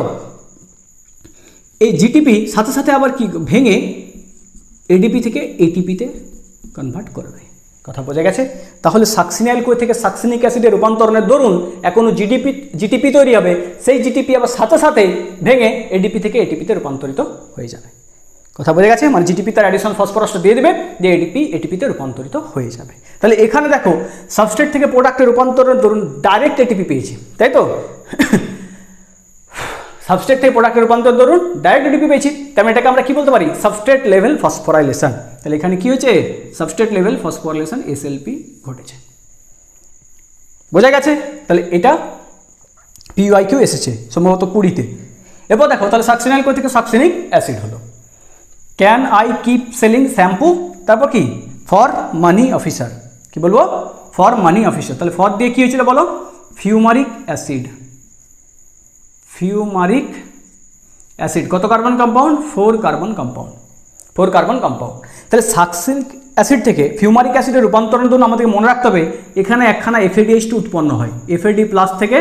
এই GTP সাথে সাথে আবার কি ভেঙে ADP থেকে ATP তে কনভার্ট করবে। কথা বোঝা গেছে? তাহলে সাকসিনাইল কো থেকে সাকসিনিক অ্যাসিডের রূপান্তরণের দরুন এখনো GTP তৈরি হবে, সেই GTP আবার সাথে সাথে ভেঙে ADP থেকে ATP তে রূপান্তরিত হয়ে যাবে। কথা বোঝা গেছে? মানে GTP তার অ্যাডিশনাল ফসফরাসটা দিয়ে দেবে, যে ATP তে রূপান্তরিত হয়ে যাবে। তাহলে এখানে দেখো সাবস্ট্রেট থেকে প্রোডাক্টের রূপান্তরের দরুন ডাইরেক্ট ATP পেয়েছি, তাই তো? সাবস্ট্রেট থেকে প্রোডাক্টের রূপান্তর দরুন ডাইরেক্ট ATP পেয়েছি, তার মানে এটাকে আমরা কি বলতে পারি? Substrate level phosphorylation. তাহলে এখানে কি হয়েছে? সাবস্ট্রেট লেভেল ফসফোরাইলেশন, SLP ঘটেছে। বোঝা গেছে? তাহলে এটা PYQ এসেছে সম্ভবত 20-তে। এরপর দেখো তাহলে সাকসিনাইল কো থেকে সাকসিনিক অ্যাসিড হলো। Can I keep selling shampoo, তারপর কি? For money officer. কি বলবো? For money officer. তাহলে ফর দিয়ে কি হয়েছিল বলো? Fumaric acid. কত কার্বন কম্পাউন্ড? 4 carbon compound. তাহলে সাকসিনিক অ্যাসিড থেকে ফিউমারিক অ্যাসিডের রূপান্তরণের জন্য আমাদেরকে মনে রাখতে হবে এখানে একখানা FADH2 উৎপন্ন হয়, FAD প্লাস থেকে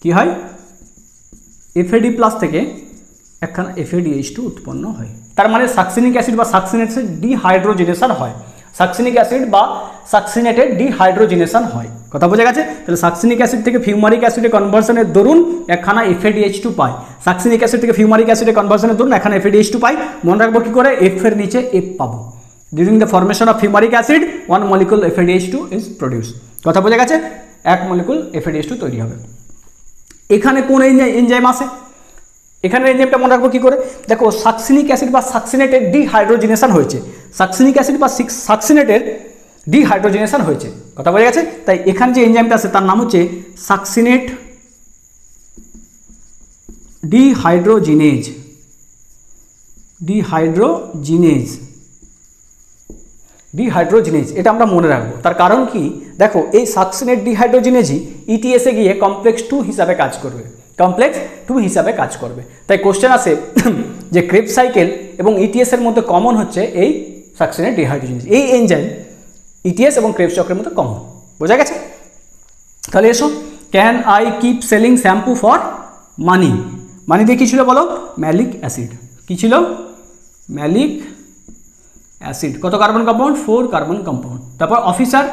কি হয়? FAD প্লাস থেকে একখানা FADH2 উৎপন্ন হয়। তার মানে সাকসিনিক অ্যাসিড বা সাকসিনেটেড ডিহাইড্রোজিনেশন হয়, সাকসিনিক অ্যাসিড বা সাকসিনেটেড ডিহাইড্রোজিনেশন হয়। কথা বোঝা গেছে? তাহলে সাকসিনিক অ্যাসিড থেকে ফিউমারিক অ্যাসিডে কনভার্সনের দরুন একখানা FADH2 পায়, সাকসিনিক অ্যাসিড থেকে ফিউমারিক অ্যাসিডে কনভার্সনের দরুন একখানা FADH2 পাই। মনে রাখবো কি করে? F এর নিচে F পাবো। During the formation of fumaric acid 1 molecule FADH2 is produce. কথা বোঝা গেছে? 1 মলিকুল FADH2 তৈরি হবে। এখানে কোন এনজাইম আছে? এখানে এনজাইমটা মনে রাখবো কি করে? দেখো সাকসিনিক অ্যাসিড বা সাকসিনেটেড ডিহাইড্রোজিনেশন হয়েছে, সাকসিনিক অ্যাসিড বা সাকসিনেটের ডিহাইড্রোজিনেশন হয়েছে। কথা বোঝা গেছে? তাই এখানে যে এনজাইমটা আছে তার নাম হচ্ছে সাকসিনেট ডিহাইড্রোজিনেজ। এটা আমরা মনে রাখবো। তার কারণ কি? দেখো এই সাকসিনেট ডিহাইড্রোজিনেজই ETS-এ গিয়ে কমপ্লেক্স 2 হিসাবে কাজ করবে। তাই কোশ্চেন আসে যে ক্রেবস সাইকেল এবং ETS-এর মধ্যে কমন হচ্ছে এই সাকসিনেট ডিহাইড্রোজিনেজ। এই এনজাইম ETS এবং ক্রেবস চক্রের মধ্যে কমন। বোঝা গেছে? তাহলে এসো, can I keep selling shampoo for money. Money দিয়ে কি ছিল বলো? Malic acid. কি ছিল? ম্যালিক অ্যাসিড, কত কার্বন কম্পাউন্ড? 4 carbon compound. তারপর অফিসার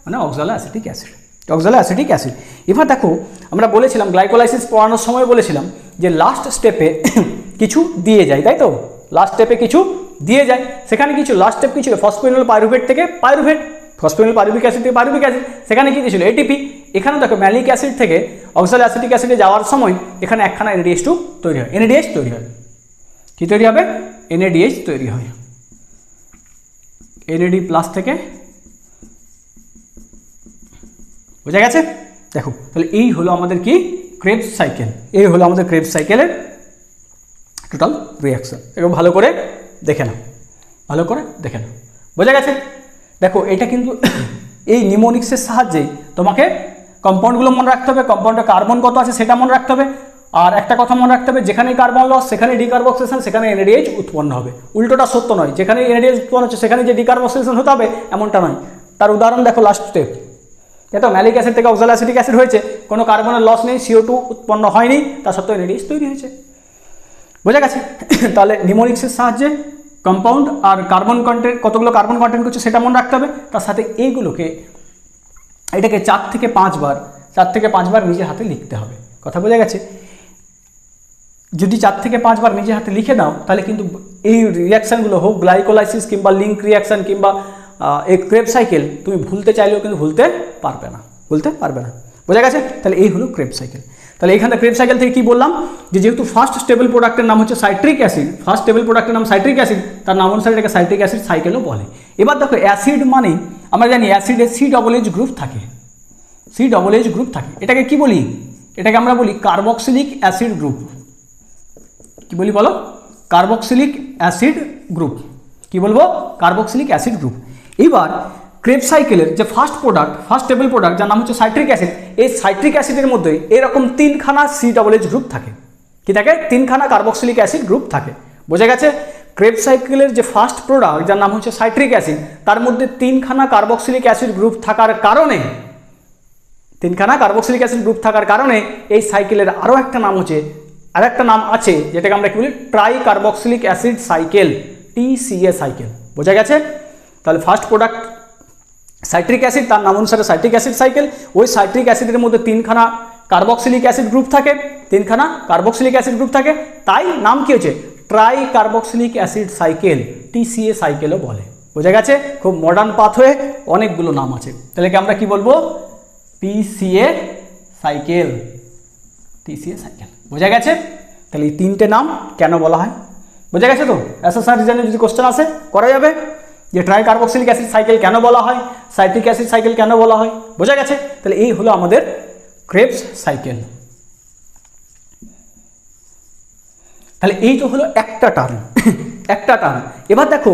মানে oxaloacetic acid, oxaloacetic acid. এবার দেখো আমরা বলেছিলাম গ্লাইকোলাইসিস পড়ানোর সময় বলেছিলাম যে লাস্ট স্টেপে কিছু দিয়ে যায়, তাই তো? লাস্ট স্টেপে কিছু দিয়ে যায়, সেখানে কিছু লাস্ট স্টেপ কি ছিল? ফসফোরিনোল পাইরুভেট থেকে পাইরুভেট, ফসফোরিনোল পাইরুভিক অ্যাসিড থেকে পাইরুভিক অ্যাসিড, সেখানে কি দিয়েছিল? এটিপি। এখানে দেখো ম্যালিক অ্যাসিড থেকে অক্সালো অ্যাসিটিক অ্যাসিডে যাওয়ার সময় এখানে একখানা NADH2 তৈরি হয়, NADH তৈরি হয়। কি তৈরি হবে? NADH তৈরি হয়, NAD প্লাস থেকে। বোঝা গেছে? দেখো তাহলে এই হলো আমাদের কি ক্রেবস সাইকেল, এই হলো আমাদের ক্রেবস সাইকেলের টোটাল রিয়াকশন। এরকম ভালো করে দেখে নাও, ভালো করে দেখে নাও। বোঝা গেছে? দেখো এটা কিন্তু এই নিমোনিক্সের সাহায্যেই তোমাকে কম্পাউন্ডগুলো মনে রাখতে হবে, কম্পাউন্ডে কার্বন কত আছে সেটা মনে রাখতে হবে। আর একটা কথা মনে রাখতে হবে, যেখানে কার্বন লস সেখানে ডিকার্বক্সিলেশন, সেখানে NADH উৎপন্ন হবে। উল্টোটা সত্য নয়, যেখানে NADH উৎপন্ন হচ্ছে সেখানে যে ডিকার্বক্সিলেশন হতে হবে এমনটা নয়। তার উদাহরণ দেখো লাস্ট স্টেপ, এত ম্যালিক অ্যাসিড থেকে অক্সালো অ্যাসিটিক অ্যাসিড হয়েছে, কোনো কার্বনের লস নেই, CO2 উৎপন্ন হয়নি, তা সত্ত্বেও NADH তৈরি হয়েছে। বোঝা গেছে? তাহলে নিমোনিক্সের সাহায্যে কম্পাউন্ড আর কার্বন কন্টেন্ট, কতগুলো কার্বন কন্টেন্ট করছে সেটা মনে রাখতে হবে। তার সাথে এইগুলোকে, এটাকে 4 থেকে 5 বার নিজের হাতে লিখতে হবে। কথা বোঝা গেছে? যদি 4 থেকে 5 বার নিজের হাতে লিখে দাও তাহলে কিন্তু এই রিয়াকশানগুলো হোক গ্লাইকোলাইসিস কিংবা লিঙ্ক রিয়াকশান কিংবা এই ক্রেবস সাইকেল, তুমি ভুলতে চাইলেও কিন্তু ভুলতে পারবে না, ভুলতে পারবে না। বোঝা গেছে? তাহলে এই হলো ক্রেবস সাইকেল। তাহলে এখানে ক্রেবস সাইকেল থেকে কি বললাম, যে যেহেতু ফার্স্ট স্টেবল প্রোডাক্টের নাম হচ্ছে সাইট্রিক অ্যাসিড, ফার্স্ট স্টেবল প্রোডাক্টের নাম সাইট্রিক অ্যাসিড, তার নাম অনুসারে এটাকে সাইট্রিক অ্যাসিড সাইকেলও বলে। এবার দেখো অ্যাসিড মানে আমরা জানি অ্যাসিডে COOH গ্রুপ থাকে, COOH গ্রুপ থাকে। এটাকে কি বলি? এটাকে আমরা বলি কার্বক্সিলিক অ্যাসিড গ্রুপ। কি বলি বলো? Carboxylic acid group. কি বলবো? Carboxylic acid group. এবার ক্রেবস সাইকেলের যে first product, first stable product যার নাম হচ্ছে সাইট্রিক অ্যাসিড, এই সাইট্রিক অ্যাসিডের মধ্যে এরকম 3খানা COOH গ্রুপ থাকে। কি থাকে? 3খানা কার্বক্সিলিক অ্যাসিড গ্রুপ থাকে। বোঝা গেছে? ক্রেবস সাইকেলের যে ফার্স্ট প্রোডাক্ট যার নাম হচ্ছে সাইট্রিক অ্যাসিড, তার মধ্যে 3খানা কার্বক্সিলিক অ্যাসিড গ্রুপ থাকার কারণে, 3খানা কার্বক্সিলিক অ্যাসিড গ্রুপ থাকার কারণে এই সাইকেলের আরও একটা নাম হচ্ছে, আর একটা নাম আছে যেটাকে আমরা কি বলি? Try carboxylic acid cycle, TCA cycle. বোঝা গেছে? তাহলে ফার্স্ট প্রোডাক্ট সাইট্রিক অ্যাসিড, তার নাম অনুসারে সাইট্রিক অ্যাসিড সাইকেল। ওই সাইট্রিক অ্যাসিডের মধ্যে 3খানা কার্বক্সিলিক অ্যাসিড গ্রুপ থাকে, 3খানা কার্বক্সিলিক অ্যাসিড গ্রুপ থাকে, তাই নাম কি হচ্ছে? Try carboxylic acid cycle, TCA সাইকেলও বলে। বোঝা গেছে? খুব মডার্ন পাথওয়ে, অনেকগুলো নাম আছে। তাহলে কি আমরা কি বলবো? TCA cycle, TCA cycle. বোঝা গেছে? তাহলে এই 3টে নাম কেন বলা হয়? বোঝা গেছে তো? SSR রিজনে যদি কোশ্চেন আসে করা যাবে যে ট্রাই কার্বক্সিলিক অ্যাসিড সাইকেল কেন বলা হয়, সাইট্রিক অ্যাসিড সাইকেল কেন বলা হয়। বোঝা গেছে? তাহলে এই হলো আমাদের ক্রেবস সাইকেল। তাহলে এই তো হলো একটা টার্ম, একটা টার্ম। এবার দেখো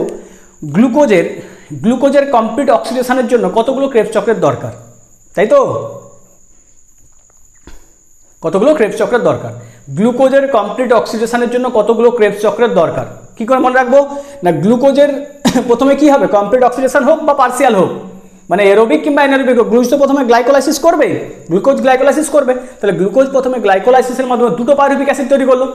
গ্লুকোজের কমপ্লিট অক্সিডেশনের জন্য কতগুলো ক্রেবস চক্রের দরকার, তাই তো? কতগুলো ক্রেবস চক্রের দরকার? গ্লুকোজের কমপ্লিট অক্সিডেশনের জন্য কতগুলো ক্রেবস চক্রের দরকার? কি করে মনে রাখবো? না, গ্লুকোজের প্রথমে কি হবে? কমপ্লিট অক্সিডেশন হোক বা পার্সিয়াল হোক, মানে এরোবিক কিংবা অ্যানারোবিক হোক, গ্লুকোজ তো প্রথমে গ্লাইকোলাইসিস করবে, গ্লুকোজ গ্লাইকোলাইসিস করবে। তাহলে গ্লুকোজ প্রথমে গ্লাইকোলাইসিসের মাধ্যমে 2টো পাইরুভিক অ্যাসিড তৈরি করলো,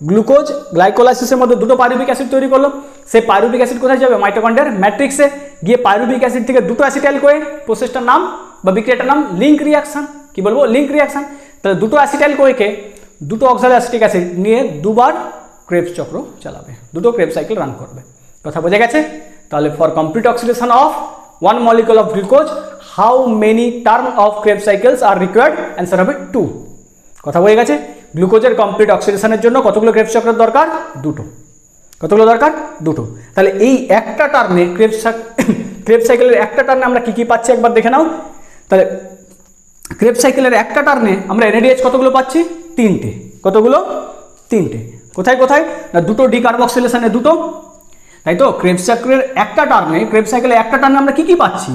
গ্লুকোজ গ্লাইকোলাইসিসের মধ্যে 2টো পাইরুভিক অ্যাসিড তৈরি করলো। সেই পাইরুভিক অ্যাসিড কোথায় যাবে? মাইটোকন্ড্রিয়ার ম্যাট্রিক্সে গিয়ে পাইরুভিক অ্যাসিড থেকে 2টো অ্যাসিটাইল করে, প্রসেসটার নাম বা বিক্রিয়াটার নাম লিঙ্ক রিয়াকশন। কি বলবো? Link reaction. তাহলে 2টো অ্যাসিটাইল কোয়েকে 2টো অক্সালো অ্যাসিটিক অ্যাসিড নিয়ে 2বার ক্রেবস চক্র চালাবে, 2টো ক্রেবস সাইকেল রান করবে। কথা বোঝা গেছে? তাহলে for complete oxidation of 1 molecule of glucose how many term of Krebs cycles are required? Answer হবে 2। কথা বোঝা গেছে? গ্লুকোজের কমপ্লিট অক্সিডেশনের জন্য কতগুলো ক্রেবস চক্রের দরকার? 2টো। কতগুলো দরকার? 2টো। তাহলে এই একটা টার্মে ক্রেবস সাইকেলের একটা টার্মে আমরা কি কি পাচ্ছি একবার দেখে নাও। তাহলে ক্রেবস সাইকেলের একটা টার্মে আমরা NADH কতগুলো পাচ্ছি? 3টে। কতগুলো? 3টে। কোথায় কোথায়? না, 2টো ডিকার্বক্সিলেশনে 2টো, তাই তো? ক্রেবস চক্রের একটা টার্মে, ক্রেবস সাইকেলের একটা টার্মে আমরা কি কি পাচ্ছি?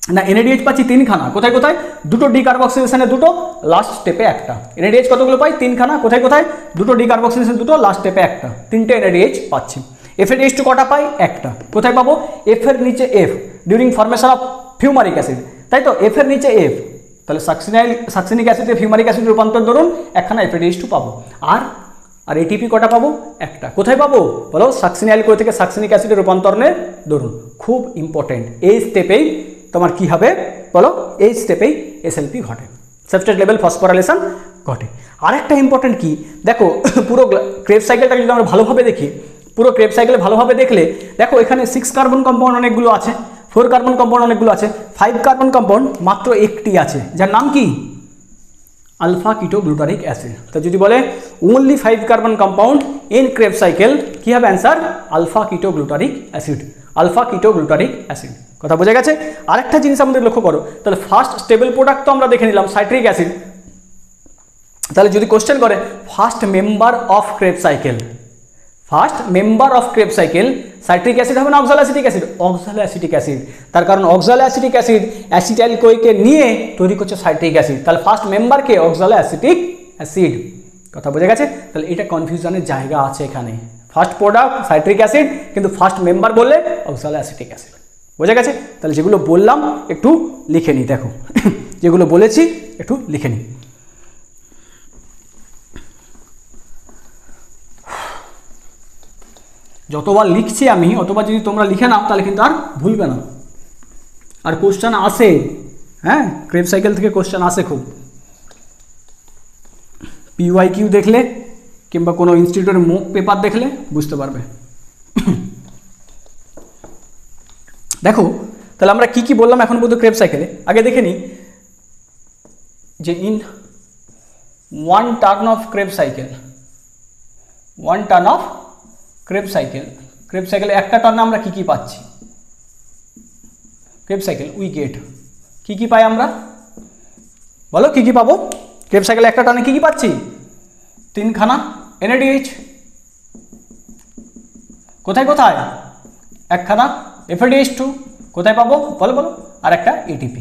না, NADH পাচ্ছি 3খানা। কোথায় কোথায়? 2টো ডিকার্বক্সিলেশনে 2টো, লাস্ট স্টেপে একটা। NADH কতগুলো পাই? 3খানা। কোথায় কোথায়? 2টো ডিকার্বক্সিলেশন 2টো, লাস্ট স্টেপে একটা। 3টে NADH পাচ্ছি। FADH2 কটা পাই? একটা। কোথায় পাবো? F এর নিচে F during formation of fumaric acid, তাই তো? F এর নিচে F, তাহলে সাকসিনিক অ্যাসিডে ফিউমারিক অ্যাসিড রূপান্তর ধরুন একখানা FADH2 পাবো। আর এটিপি কটা পাবো? একটা। কোথায় পাবো বলো? সাকসিনিয়াল কোয়ে থেকে সাকসিনিক অ্যাসিডের রূপান্তরণের দরুন। খুব ইম্পর্টেন্ট, এই স্টেপেই তোমার কি হবে বলো? এই স্টেপেই এসএলপি ঘটে, সাবস্ট্রেট লেভেল ফসফোরাইলেশন ঘটে। আরেকটা ইম্পর্টেন্ট কি দেখো, পুরো ক্রেবস সাইকেলটা যদি আমরা ভালোভাবে দেখি, পুরো ক্রেবস সাইকেল ভালোভাবে দেখলে দেখো এখানে 6 কার্বন কম্পাউন্ড অনেকগুলো আছে, 4 কার্বন কম্পাউন্ড অনেকগুলো আছে, 5 কার্বন কম্পাউন্ড মাত্র একটি আছে, যার নাম কি? Alpha ketoglutaric acid. তো যদি বলে only 5 carbon compound in Krebs cycle, কি হবে answer? Alpha ketoglutaric acid, alpha ketoglutaric acid. কথা বোঝা গেছে? আরেকটা জিনিস আমাদের লক্ষ্য করো, তাহলে ফার্স্ট স্টেবল প্রোডাক্ট তো আমরা দেখে নিলাম সাইট্রিক অ্যাসিড। তাহলে যদি কোশ্চেন করে first member of Krebs cycle, first member of Krebs cycle citric acid হবে না oxaloacetic acid? Oxaloacetic acid. তার কারণ অক্সালো অ্যাসিটিক অ্যাসিড অ্যাসিটাইল কোইকে নিয়ে তৈরি করছে সাইট্রিক অ্যাসিড, তাহলে ফার্স্ট মেম্বার কে? Oxaloacetic acid. কথা বোঝা গেছে? তাহলে এটা কনফিউশনের জায়গা আছে এখানে, ফার্স্ট প্রোডাক্ট সাইট্রিক অ্যাসিড কিন্তু ফার্স্ট মেম্বার বললে অক্সালো অ্যাসিটিক অ্যাসিড। বোঝা গেছে? তাহলে যেগুলো বললাম একটু লিখে নিই, দেখো যেগুলো বলেছি একটু লিখে নিই। যতবার লিখছি আমি অতবার যদি তোমরা লিখে নাও তাহলে কিন্তু আর ভুলবে না। আর কোশ্চেন আসে, হ্যাঁ ক্রেবস সাইকেল থেকে কোশ্চেন আসে খুব, PYQ দেখলে কিংবা কোনো ইনস্টিটিউটের মক পেপার দেখলে বুঝতে পারবে। দেখো তাহলে আমরা কি কি বললাম এখন পর্যন্ত ক্রেবস সাইকেলে, আগে দেখে নিই যে in one turn off Krebs cycle, one turn off Krebs cycle, Krebs সাইকেলে একটা টার্নে আমরা কি কি পাচ্ছি? ক্রেবস সাইকেল উই গেট কি কি পাই আমরা বলো? কি কি পাবো ক্রেবস সাইকেলে একটা টার্নে? কি কি পাচ্ছি? 3খানা NADH, কোথায় কোথায়? একখানা FADH2, কোথায় পাবো বলো বলো? আর একটা ATP।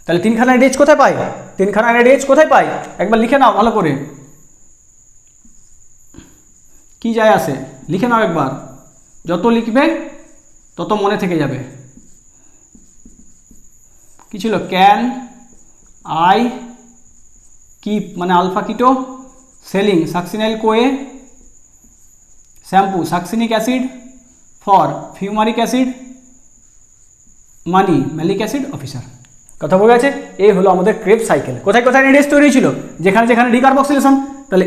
তাহলে 3খানা NADH কোথায় পাই? 3খানা NADH কোথায় পাই? একবার লিখে নাও ভালো করে, কি যায় আসে লিখে নাও একবার, যত লিখবে তত মনে থেকে যাবে। কি ছিল? ক্যান আই কিপ মানে alpha keto, selling succinyl CoA, shampoo succinic acid, for fumaric acid, money malic acid officer. কথা বলে গেছে? এই হলো আমাদের ক্রেবস সাইকেল। কোথায় কোথায় NADH তৈরি হয়েছিল? যেখানে যেখানে ডিকার্বক্সিলেশন। তাহলে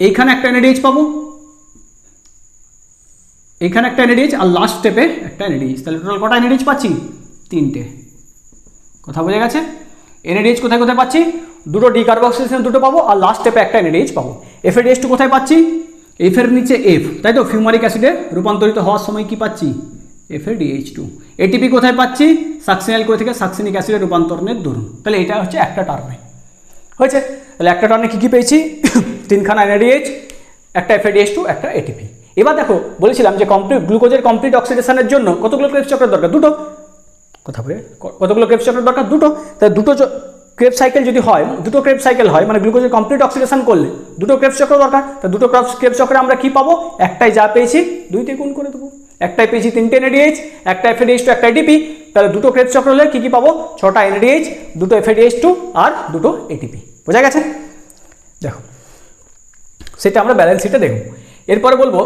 এইখানে একটা NADH পাবো, এইখানে একটা NADH, আর লাস্ট স্টেপে একটা NADH। তাহলে টোটাল কটা NADH পাচ্ছি? 3টে। কথা বোঝা গেছে? NADH কোথায় কোথায় পাচ্ছি? দুটো ডিকার্বক্সিলেশন দুটো পাবো, আর লাস্ট স্টেপে একটা NADH পাবো। FADH2 কোথায় পাচ্ছি? F এর নিচে F, তাই তো? ফিউমারিক অ্যাসিডে রূপান্তরিত হওয়ার সময় কি পাচ্ছি? FADH2। ATP কোথায় পাচ্ছি? সাকসিনাইল কোয়ে থেকে সাকসিনিক অ্যাসিডের রূপান্তরণের দরুন। তাহলে এটা হচ্ছে একটা টার্মে হয়েছে। তাহলে একটা টার্মে কী কী পেয়েছি? 3খানা NADH, একটা FADH2, একটা ATP। এবার দেখো বলেছিলাম যে গ্লুকোজের কমপ্লিট অক্সিডেশনের জন্য কতগুলো ক্রেবস চক্রের দরকার? দুটো। কথা বলে কতগুলো ক্রেবস চক্রের দরকার? দুটো। তাহলে দুটো ক্রেবস সাইকেল যদি হয়, দুটো ক্রেবস সাইকেল হয় মানে গ্লুকোজের কমপ্লিট অক্সিডেশন করলে দুটো ক্রেবস চক্র দরকার। তা দুটো ক্রেবস চক্রে আমরা কি পাবো? একটাই যা পেয়েছি 2তে গুণ করে দেবো। একটাই পেয়েছি 3টে NADH, একটা FADH2, একটা ATP। তাহলে দুটো ক্রেবস চক্র হলে কি কি পাবো? 6টা NADH, দুটো FADH2 আর দুটো ATP। বোঝা গেছে? দেখো সেটা আমরা ব্যালেন্স শিটে দেখব। এরপরে বলবো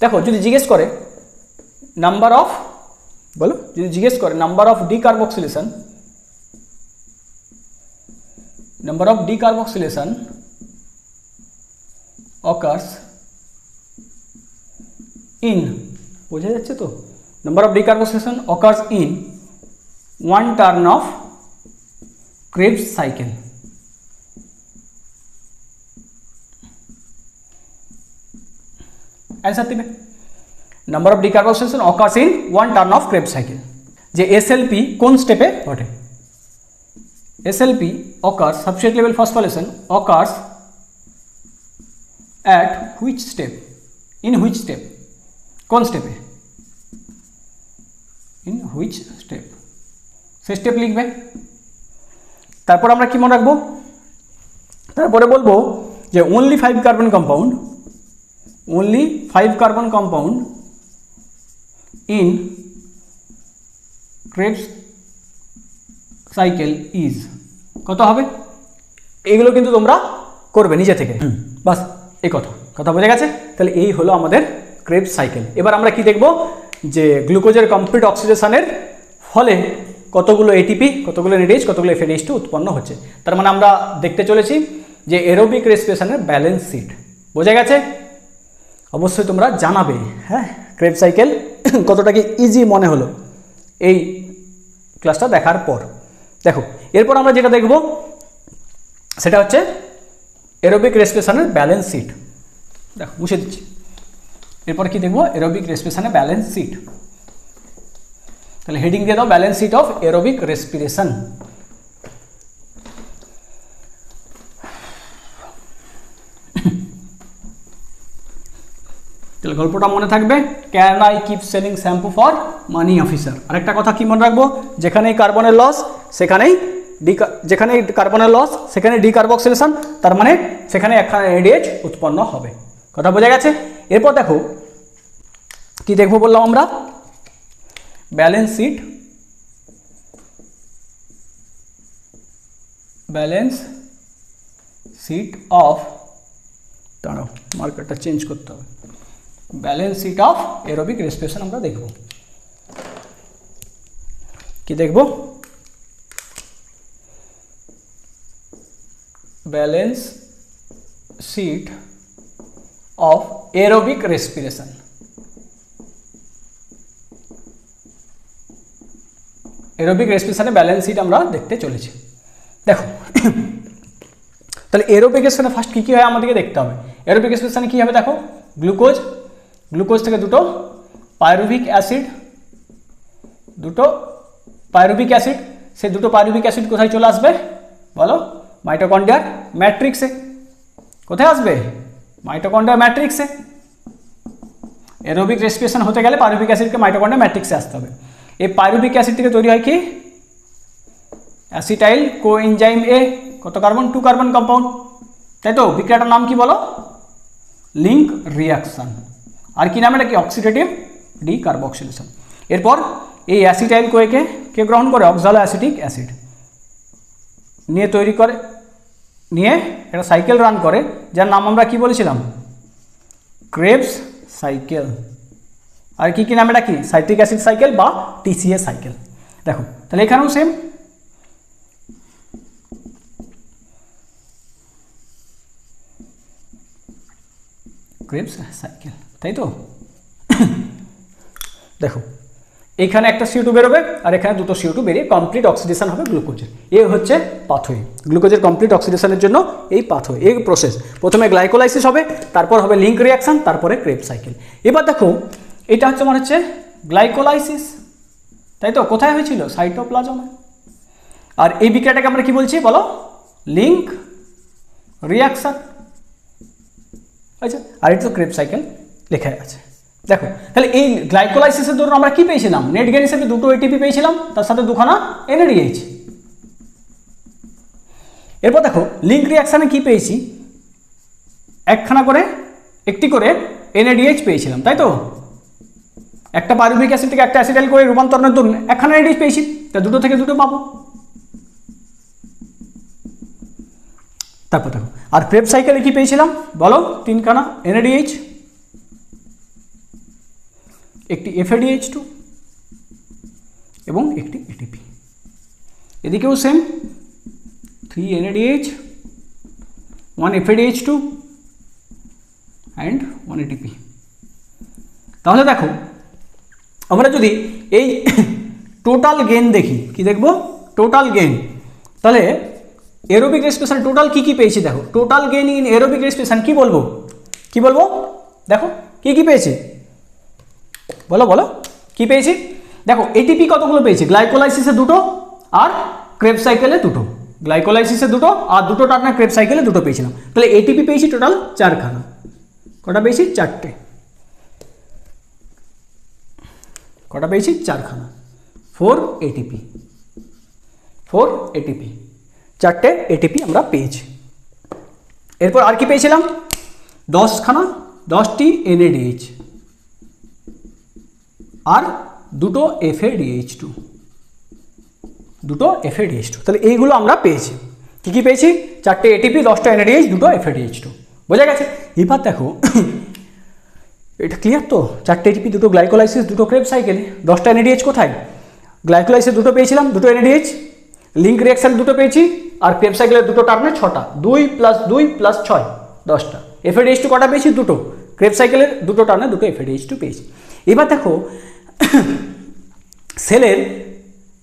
দেখো যদি জিজ্ঞেস করে নাম্বার অফ, বলো যদি জিজ্ঞেস করে number of decarboxylation, number of decarboxylation occurs in, বোঝা যাচ্ছে তো? number of decarboxylation occurs in one turn of Krebs cycle. Answer दिबे number of decarboxylation occurs in one turn of Krebs cycle। যে SLP কোন স্টেপে ঘটে? SLP occurs, substrate level phosphorylation occurs at which step? In which step? কোন স্টেপে? In which step? Say step লিখবে। তারপর আমরা কি মনে রাখবো? তারপরে বলবো যে only 5 carbon compound, only 5 carbon compound in Krebs cycle is কত হবে? এইগুলো কিন্তু তোমরা করবে নিজে থেকে। বাস এই কথা বোঝা গেছে। তাহলে এই হলো আমাদের ক্রেবস সাইকেল। এবার আমরা কি দেখব, যে গ্লুকোজের কমপ্লিট অক্সিডেশনের ফলে কতগুলো এটিপি, কতগুলো এনএডিএইচ, কতগুলো এফএডিএইচ2 উৎপন্ন হচ্ছে। তার মানে আমরা দেখতে চলেছি যে এরোবিক রেসপিরেশনের ব্যালেন্স শিট। বোঝা গেছে? অবশ্যই তোমরা জানাবে, হ্যাঁ, ক্রেবস সাইকেল কতটা কি ইজি মনে হলো এই ক্লাসটা দেখার পর। দেখো এরপর আমরা যেটা দেখব সেটা হচ্ছে এরোবিক রেসপিরেশনের ব্যালেন্স শিট। দেখো মুছে দিচ্ছি। এরপর কি দেখবো, এরোবিক রেসপিরেশনের ব্যালেন্স শিট। তাহলে হেডিং দিয়ে দাও, balance sheet of aerobic respiration. তাহলে গল্পটা মনে থাকবে, can I keep selling shampoo for money officer. আরেকটা কথা কি মনে রাখবো, যেখানেই কার্বনের লস সেখানেই সেখানে ডিকার্বক্সিলেশন, তার মানে সেখানে একখানা এনএডিএইচ উৎপন্ন হবে। কথা বোঝা গেছে? এরপর দেখো কি দেখবো বললাম আমরা, ব্যালেন্স শিট অফ, দাঁড়াও মার্কারটা চেঞ্জ করতে হবে, balance sheet of aerobic respiration আমরা দেখব। কি দেখব, balance sheet of aerobic respiration. Aerobic রেসপিরেশনের ব্যালেন্স শিট আমরা দেখতে চলেছি। দেখো তাহলে এরোবিক রেসপিরেশনে ফার্স্ট কী হয় আমাদেরকে দেখতে হবে। এরোবিক রেসপিরেশনে কী হবে দেখো, গ্লুকোজ থেকে দুটো পাইরুভিক অ্যাসিড, সেই দুটো পাইরুভিক অ্যাসিড কোথায় চলে আসবে বলো, মাইটোকন্ড্রিয়ার ম্যাট্রিক্সে। কোথায় আসবে? মাইটোকন্ড্রিয়ার ম্যাট্রিক্সে। এরোবিক রেসপিরেশন হতে গেলে পাইরুভিক অ্যাসিডকে মাইটোকন্ড্রিয়ার ম্যাট্রিক্সে আসতে হবে। এই পাইরুভিক অ্যাসিড থেকে তৈরি হয় কি, অ্যাসিটাইল কোএনজাইম এ, কত কার্বন, 2 কার্বন কম্পাউন্ড, তাই তো? বিক্রিয়াটার নাম কি বলো, লিঙ্ক রিয়াকশন। আর কি নাম, এটা কি, অক্সিডেটিভ ডিকার্বক্সিলেশন। এরপর এই অ্যাসিটাইল কোয়েকে কে গ্রহণ করে, অক্সালো অ্যাসিটিক অ্যাসিড নিয়ে একটা সাইকেল রান করে, যার নাম আমরা কি বলেছিলাম, ক্রেবস সাইকেল। আর কি নাম, এটা কি, সাইট্রিক অ্যাসিড সাইকেল বা টিসিএ সাইকেল। দেখো তাহলে এখানেও সেম, ক্রেবস সাইকেল, তাই তো? দেখো এখানে একটা CO2 বেরোবে আর এখানে দুটো CO2 বেরিয়ে কমপ্লিট অক্সিডেশন হবে গ্লুকোজের। এই হচ্ছে পাথওয়ে, গ্লুকোজের কমপ্লিট অক্সিডেশনের জন্য এই পাথওয়ে, এই প্রসেস। প্রথমে গ্লাইকোলাইসিস হবে, তারপর হবে লিঙ্ক রিয়াকশন, তারপরে ক্রেবস সাইকেল। এবার দেখো এটা হচ্ছে মনে হচ্ছে গ্লাইকোলাইসিস, তাই তো? কোথায় হয়েছিল, সাইটোপ্লাজমে। আর এই বিক্রিয়াটাকে আমরা কি বলছি বলো, লিঙ্ক রিয়াকশন। আচ্ছা, আর এটা তো ক্রেবস সাইকেল লেখা আছে। দেখো তাহলে এই গ্লাইকোলাইসিসের দৌড় আমরা কি পেয়েছিলাম, নেট গেইন হিসেবে দুটো এটিপি পেয়েছিলাম, তার সাথে দুখানা এনএডিএইচ। এরপর দেখো লিঙ্ক রিয়াকশানে কি পেয়েছি, একটি করে এনএডিএইচ পেয়েছিলাম, তাই তো? একটা পাইরুভিক অ্যাসিড থেকে একটা অ্যাসিটাইল করে রূপান্তরণের দরুন একখানা এনএডিএইচ পেয়েছি, তা দুটো থেকে দুটো পাবো। তারপর দেখো আর ক্রেবস সাইকেলে কি পেয়েছিলাম বলো, 3খানা এনএডিএইচ, একটি এফএডিএইচ2 এবং একটি এটিপি। এদিকেও same, 3 NADH, 1 FADH2 and 1 ATP। তাহলে দেখো আমরা যদি এই টোটাল গেইন দেখি, কি দেখব, টোটাল গেইন। তাহলে এরোবিক রেসপিরেশন টোটাল কি পেয়েছি, দেখো total gain in aerobic respiration কি বলবো, দেখো কি পেয়েছি বলো কি পেয়েছি। দেখো এটিপি কতগুলো পেয়েছি, গ্লাইকোলাইসিসে দুটো আর ক্রেবস সাইকেলে দুটো, গ্লাইকোলাইসিসে দুটো আর দুটো টানা ক্রেবস সাইকেলে দুটো পেয়েছিলাম। তাহলে এটিপি পেয়েছি টোটাল 4খানা, কটা পেয়েছি, 4টে। কটা পেয়েছি, 4খানা, 4 ATP, 4টে এটিপি আমরা পেয়েছি। এরপর আর কি পেয়েছিলাম, 10টি NADH আর দুটো FADH2, তাহলে এইগুলো আমরা পেয়েছি। কি পেয়েছি, 4টে এটিপি, 10টা এনএডিএইচ, 2টো এফএডিএইচ2। বোঝা গেছে? এবার দেখো এটা ক্লিয়ার তো? 4টে এটিপি, 2টো গ্লাইকোলাইসিস, 2টো ক্রেবস সাইকেল, 10টা এনএডিএইচ কোথায়? গ্লাইকোলাইসিস 2টো পেয়েছিলাম, 2টো এনএডিএইচ, লিঙ্ক রিঅ্যাকশন 2টো পেয়েছি, আর ক্রেবস সাইকেলের 2টো টার্মে 6টা, 2 + 2 + 6 10টা। এফএডিএইচ2 কটা পেয়েছি? 2টো। ক্রেবস সাইকেলের 2টো টার্মে 2টো এফএডিএইচ2 পেয়েছি। এবার দেখো সেলের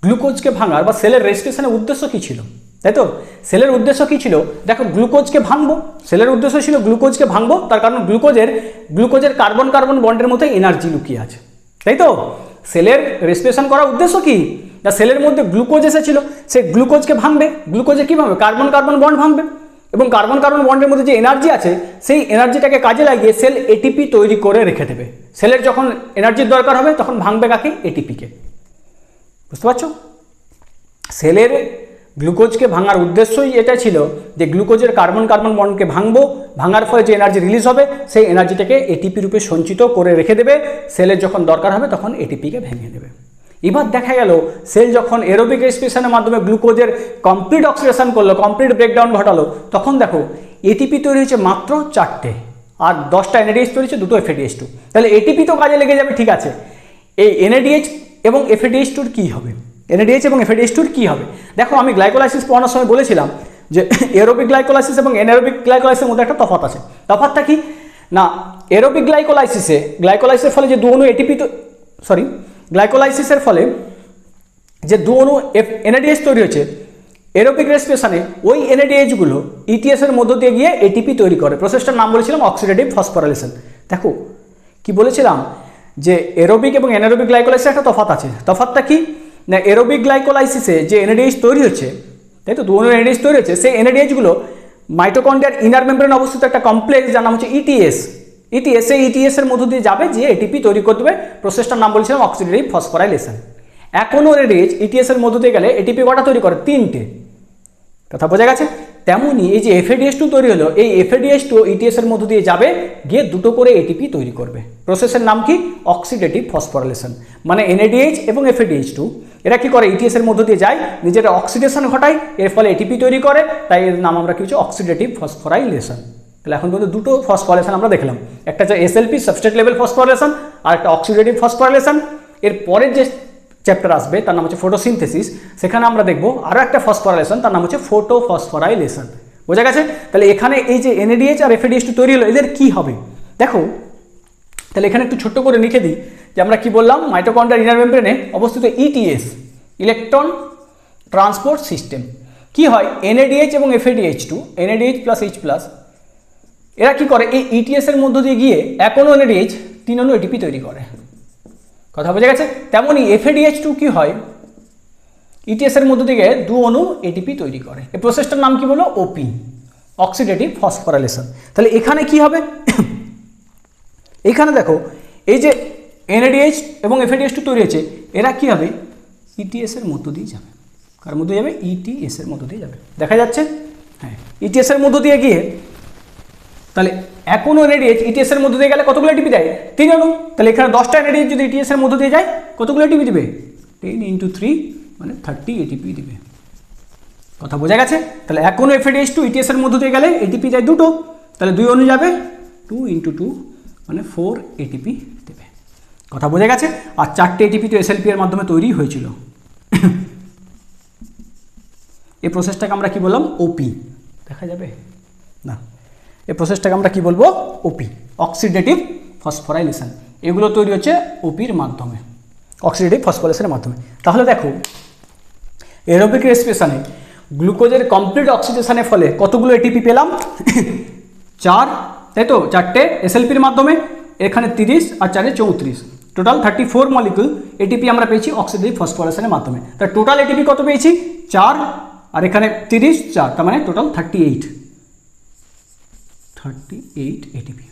গ্লুকোজকে ভাঙার বা সেলের রেজিস্ট্রেশনের উদ্দেশ্য কী ছিল, তাই তো? সেলের উদ্দেশ্য কী ছিল? দেখো গ্লুকোজকে ভাঙবো, সেলের উদ্দেশ্য ছিল গ্লুকোজকে ভাঙবো, তার কারণ গ্লুকোজের কার্বন কার্বন বন্ডের মধ্যে এনার্জি লুকিয়ে আছে, তাই তো? সেলের রেজিস্ট্রেশন করার উদ্দেশ্য কি? না সেলের মধ্যে গ্লুকোজ এসেছিল, সে গ্লুকোজকে ভাঙবে। গ্লুকোজে কী ভাঙবে? কার্বন কার্বন বন্ড ভাঙবে, এবং কার্বন কার্বন বন্ডের মধ্যে যে এনার্জি আছে সেই এনার্জিটাকে কাজে লাগিয়ে সেল এটিপি তৈরি করে রেখে দেবে। সেলের যখন এনার্জির দরকার হবে তখন ভাঙবে কাকে? এটিপিকে। বুঝতে পারছো? সেলের গ্লুকোজকে ভাঙার উদ্দেশ্যই এটা ছিল যে গ্লুকোজের কার্বন কার্বন বন্ডকে ভাঙবো, ভাঙার ফলে যে এনার্জি রিলিজ হবে সেই এনার্জিটাকে এটিপি রূপে সঞ্চিত করে রেখে দেবে, সেলের যখন দরকার হবে তখন এটিপিকে ভেঙে দেবে। এবার দেখা গেল সেল যখন এরোবিক রেসপিরেশনের মাধ্যমে গ্লুকোজের কমপ্লিট অক্সিডেশন করলো, কমপ্লিট ব্রেকডাউন ঘটালো, তখন দেখো এটিপি তৈরি হয়েছে মাত্র 4টে, আর 10টা এনএডিএইচ তৈরি হয়েছে, 2টো এফএডিএইচ2। তাহলে এটিপি তো কাজে লেগে যাবে, ঠিক আছে। এই এনএডিএইচ এবং এফএডিএইচ2 কী হবে? এনএডিএইচ এবং এফএডিএইচ2 কী হবে? দেখো আমি গ্লাইকোলাইসিস পড়ানোর সময় বলেছিলাম যে এরোবিক গ্লাইকোলাইসিস এবং এনারোবিক গ্লাইকোলাইসিসের মধ্যে একটা তফাৎ আছে। তফাৎটা কি? না এরোবিক গ্লাইকোলাইসিসের ফলে যে দু অণু এটিপি গ্লাইকোলাইসিসের ফলে যে দু অণু এনএডিএইচ তৈরি হয়েছে, এরোবিক রেসপিরেশনে ওই এনএডিএইচগুলো ইটিএস এর মধ্য দিয়ে গিয়ে এটিপি তৈরি করে। প্রসেসটার নাম বলেছিলাম অক্সিডেটিভ ফসফোরাইলেশন। দেখো কি বলেছিলাম যে এরোবিক এবং অ্যানারোবিক গ্লাইকোলাইসিসের একটা তফাৎ আছে। তফাৎটা কি? না এরোবিক গ্লাইকোলাইসিসে যে এনএডিএইচ তৈরি হচ্ছে, তাই তো, দু অণু এনএডিএইচ তৈরি হচ্ছে, সেই এনএডিএইচগুলো মাইটোকন্ড্রিয়ার ইনার মেমব্রেনে অবস্থিত একটা কমপ্লেক্স যার নাম হচ্ছে ইটিএস। সেই ইটিএস এর মধ্য দিয়ে যাবে যে এটিপি তৈরি করে দেবে। প্রসেসটার নাম বলেছিলাম অক্সিডেটিভ ফসফোরাইলেশন। এখনও এনএডিএইচ ইটিএস এর মধ্য দিয়ে গেলে এটিপি কটা তৈরি করে? 3টে। কথা বোঝা গেছে? তেমনই এই যে এফএডিএইচ2 তৈরি হলো, এই এফএডিএইচ2 ইটিএস এর মধ্য দিয়ে যাবে, গিয়ে 2টো করে এটিপি তৈরি করবে। প্রসেসের নাম কি? Oxidative phosphorylation. মানে এনএডিএইচ এবং এফএডিএইচ2 এরা কি করে? ইটিএস এর মধ্য দিয়ে যায়, নিজেরা অক্সিডেশন ঘটায়, এর ফলে এটিপি তৈরি করে, তাই এর নাম আমরা কি হচ্ছে? Oxidative phosphorylation. তাহলে এখন পর্যন্ত 2টো ফসফোরাইলেশন আমরা দেখলাম, একটা হচ্ছে এসএলপি সাবস্ট্রেট লেভেল ফসফোরাইলেশন, আর একটা অক্সিডেটিভ ফসফোরাইলেশন। এর পরের যে চ্যাপ্টার আসবে তার নাম হচ্ছে ফটোসিনথেসিস, সেখানে আমরা দেখব আরও একটা ফসফোরাইলেশন, তার নাম হচ্ছে ফোটোফসফোরাইলেশন। বোঝা গেছে? তাহলে এখানে এই যে এনএডিএইচ আর এফএডিএইচ2 তৈরি হলো, এদের কি হবে দেখো। তাহলে এখানে একটু ছোট্ট করে লিখে দিই যে আমরা কি বললাম, মাইটোকন্ড্রিয়ার ইনার মেমব্রেনে অবস্থিত ইটিএস, ইলেকট্রন ট্রান্সপোর্ট সিস্টেম। কি হয়? এনএডিএইচ এবং এফএডিএইচ2, এনএডিএইচ প্লাস এইচ প্লাস, এরা কি করে? এই ইটিএস এর মধ্য দিয়ে গিয়ে এক অণু এনএডিএইচ 3 অণু এটিপি তৈরি করে। কথা বোঝা গেছে? তেমনই এফএডিএইচ2 কি হয়? ইটিএস এর মধ্য থেকে 2 অণু এটিপি তৈরি করে। এই প্রসেসটার নাম কি বলো? ওপি, অক্সিডেটিভ ফসফোরাইলেশন। তাহলে এখানে কি হবে? এখানে দেখো এই যে এনএডিএইচ এবং এফএডিএইচ2 তৈরি হয়েছে, এরা কি হবে? ইটিএস এর মধ্য দিয়ে যাবে। কার মধ্য দিয়ে যাবে? ইটিএস এর মধ্য দিয়ে যাবে। দেখা যাচ্ছে? হ্যাঁ, ইটিএস এর মধ্য দিয়ে গিয়ে, তাহলে এক অণু এনএডিএইচ ইটিএস এর মধ্য দিয়ে গেলে কতগুলো এটিপি দেয়? 3 অণু। তাহলে এখানে 10টা এনএডিএইচ যদি ইটিএস এর মধ্য দিয়ে যায়, কতগুলো এটিপি দিবে? 10 × 3 মানে 30 এটিপি দিবে। কথা বোঝা গেছে? তাহলে এক অণু এফএডিএইচ2 ইটিএস এর মধ্য দিয়ে গেলে এটিপি যায় 2টো, তাহলে 2 অণু যাবে, 2 × 2 মানে 4 এটিপি দেবে। কথা বোঝা গেছে? আর 4টে এটিপি তো এসএলপি এর মাধ্যমে তৈরি হয়েছিল। এই প্রসেসটাকে আমরা কি বললাম? ওপি। দেখা যাবে না? এই প্রসেসটাকে আমরা কি বলবো? ওপি, অক্সিডেটিভ ফসফোরাইলেশন। এগুলো তৈরি হচ্ছে ওপির মাধ্যমে, অক্সিডেটিভ ফসফোরাইলেশনের মাধ্যমে। তাহলে দেখো এরোবিক রেসপিরেশনে গ্লুকোজের কমপ্লিট অক্সিডেশনের ফলে কতগুলো এটিপি পেলাম? 4, তাই তো? 4টে এসএলপির মাধ্যমে, এখানে 30 আর 4 34, টোটাল 34 মলিকুল এটিপি আমরা পেয়েছি অক্সিডেটিভ ফসফোরাইলেশনের মাধ্যমে। তার টোটাল এটিপি কত পেয়েছি? 4, আর এখানে 30, 4, তার মানে টোটাল 38 এটিপি।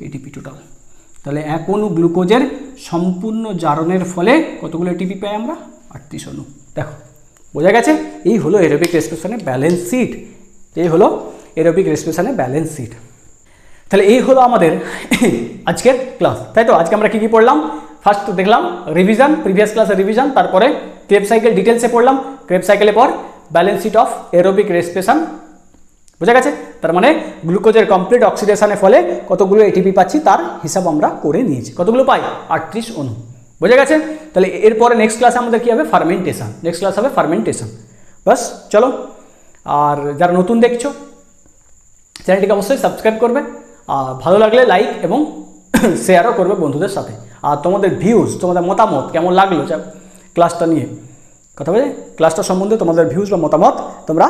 ATP total. তাহলে এক অণু গ্লুকোজের সম্পূর্ণ জারণের ফলে কতগুলো এটিপি পাই আমরা? 38 অণু। দেখো বোঝা গেছে? এই হলো এরোবিক রেসপিরেশনের ব্যালেন্স শিট। এই হলো এরোবিক রেসপিরেশনের ব্যালেন্স শিট। তাহলে এই হলো আমাদের আজকের ক্লাস, তাই তো? আজকে আমরা কি কি পড়লাম? ফার্স্ট দেখলাম রিভিশন, প্রিভিয়াস ক্লাসের রিভিশন, তারপরে ক্রেব সাইকেল ডিটেলসে পড়লাম, ক্রেব সাইকেলের পর balance sheet of aerobic respiration, বোঝা গেছে? তার মানে গ্লুকোজের কমপ্লিট অক্সিডেশনের ফলে কতগুলো এটিপি পাচ্ছি তার হিসাব আমরা করে নিয়েছি। কতগুলো পাই? 38 অণু, বোঝা গেছে? তাহলে এরপরে নেক্সট ক্লাসে আমাদের কী হবে? ফার্মেন্টেশন, নেক্সট ক্লাস হবে ফার্মেন্টেশন। বাস চলো, আর যারা নতুন দেখছো চ্যানেলটিকে অবশ্যই সাবস্ক্রাইব করবে, আর ভালো লাগলে লাইক এবং শেয়ারও করবে বন্ধুদের সাথে। আর তোমাদের ভিউজ, তোমাদের মতামত কেমন লাগলো ক্লাসটা নিয়ে, কথা বলে ক্লাসটা সম্বন্ধে তোমাদের ভিউজ বা মতামত তোমরা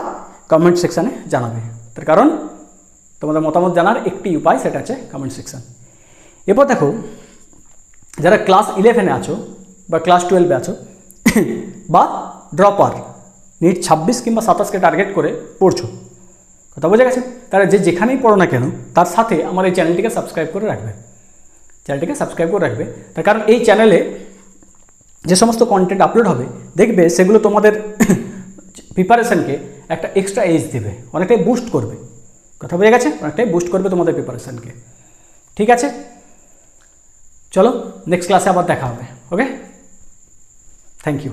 কমেন্ট সেকশানে জানাবে। তার কারণ তোমাদের মতামত জানার একটি উপায়, সেটা আছে কমেন্ট সেকশান। এরপর দেখো, যারা ক্লাস 11-এ আছো বা ক্লাস 12-এ আছো বা ড্রপার, নিট 26 কিংবা 27কে টার্গেট করে পড়ছো, কথা বোঝা গেছে? তারা যে যেখানেই পড়ো না কেন তার সাথে আমার এই চ্যানেলটিকে সাবস্ক্রাইব করে রাখবে, চ্যানেলটিকে সাবস্ক্রাইব করে রাখবে। তার কারণ এই চ্যানেলে যে সমস্ত কন্টেন্ট আপলোড হবে দেখবে সেগুলো তোমাদের প্রিপারেশানকে একটা এক্সট্রা এজ দেবে, অনেকটাই বুস্ট করবে, কথা বোঝা গেছে? অনেকটাই বুস্ট করবে তোমাদের প্রিপারেশানকে। ঠিক আছে, চলো নেক্সট ক্লাসে আবার দেখা হবে। ওকে, থ্যাংক ইউ।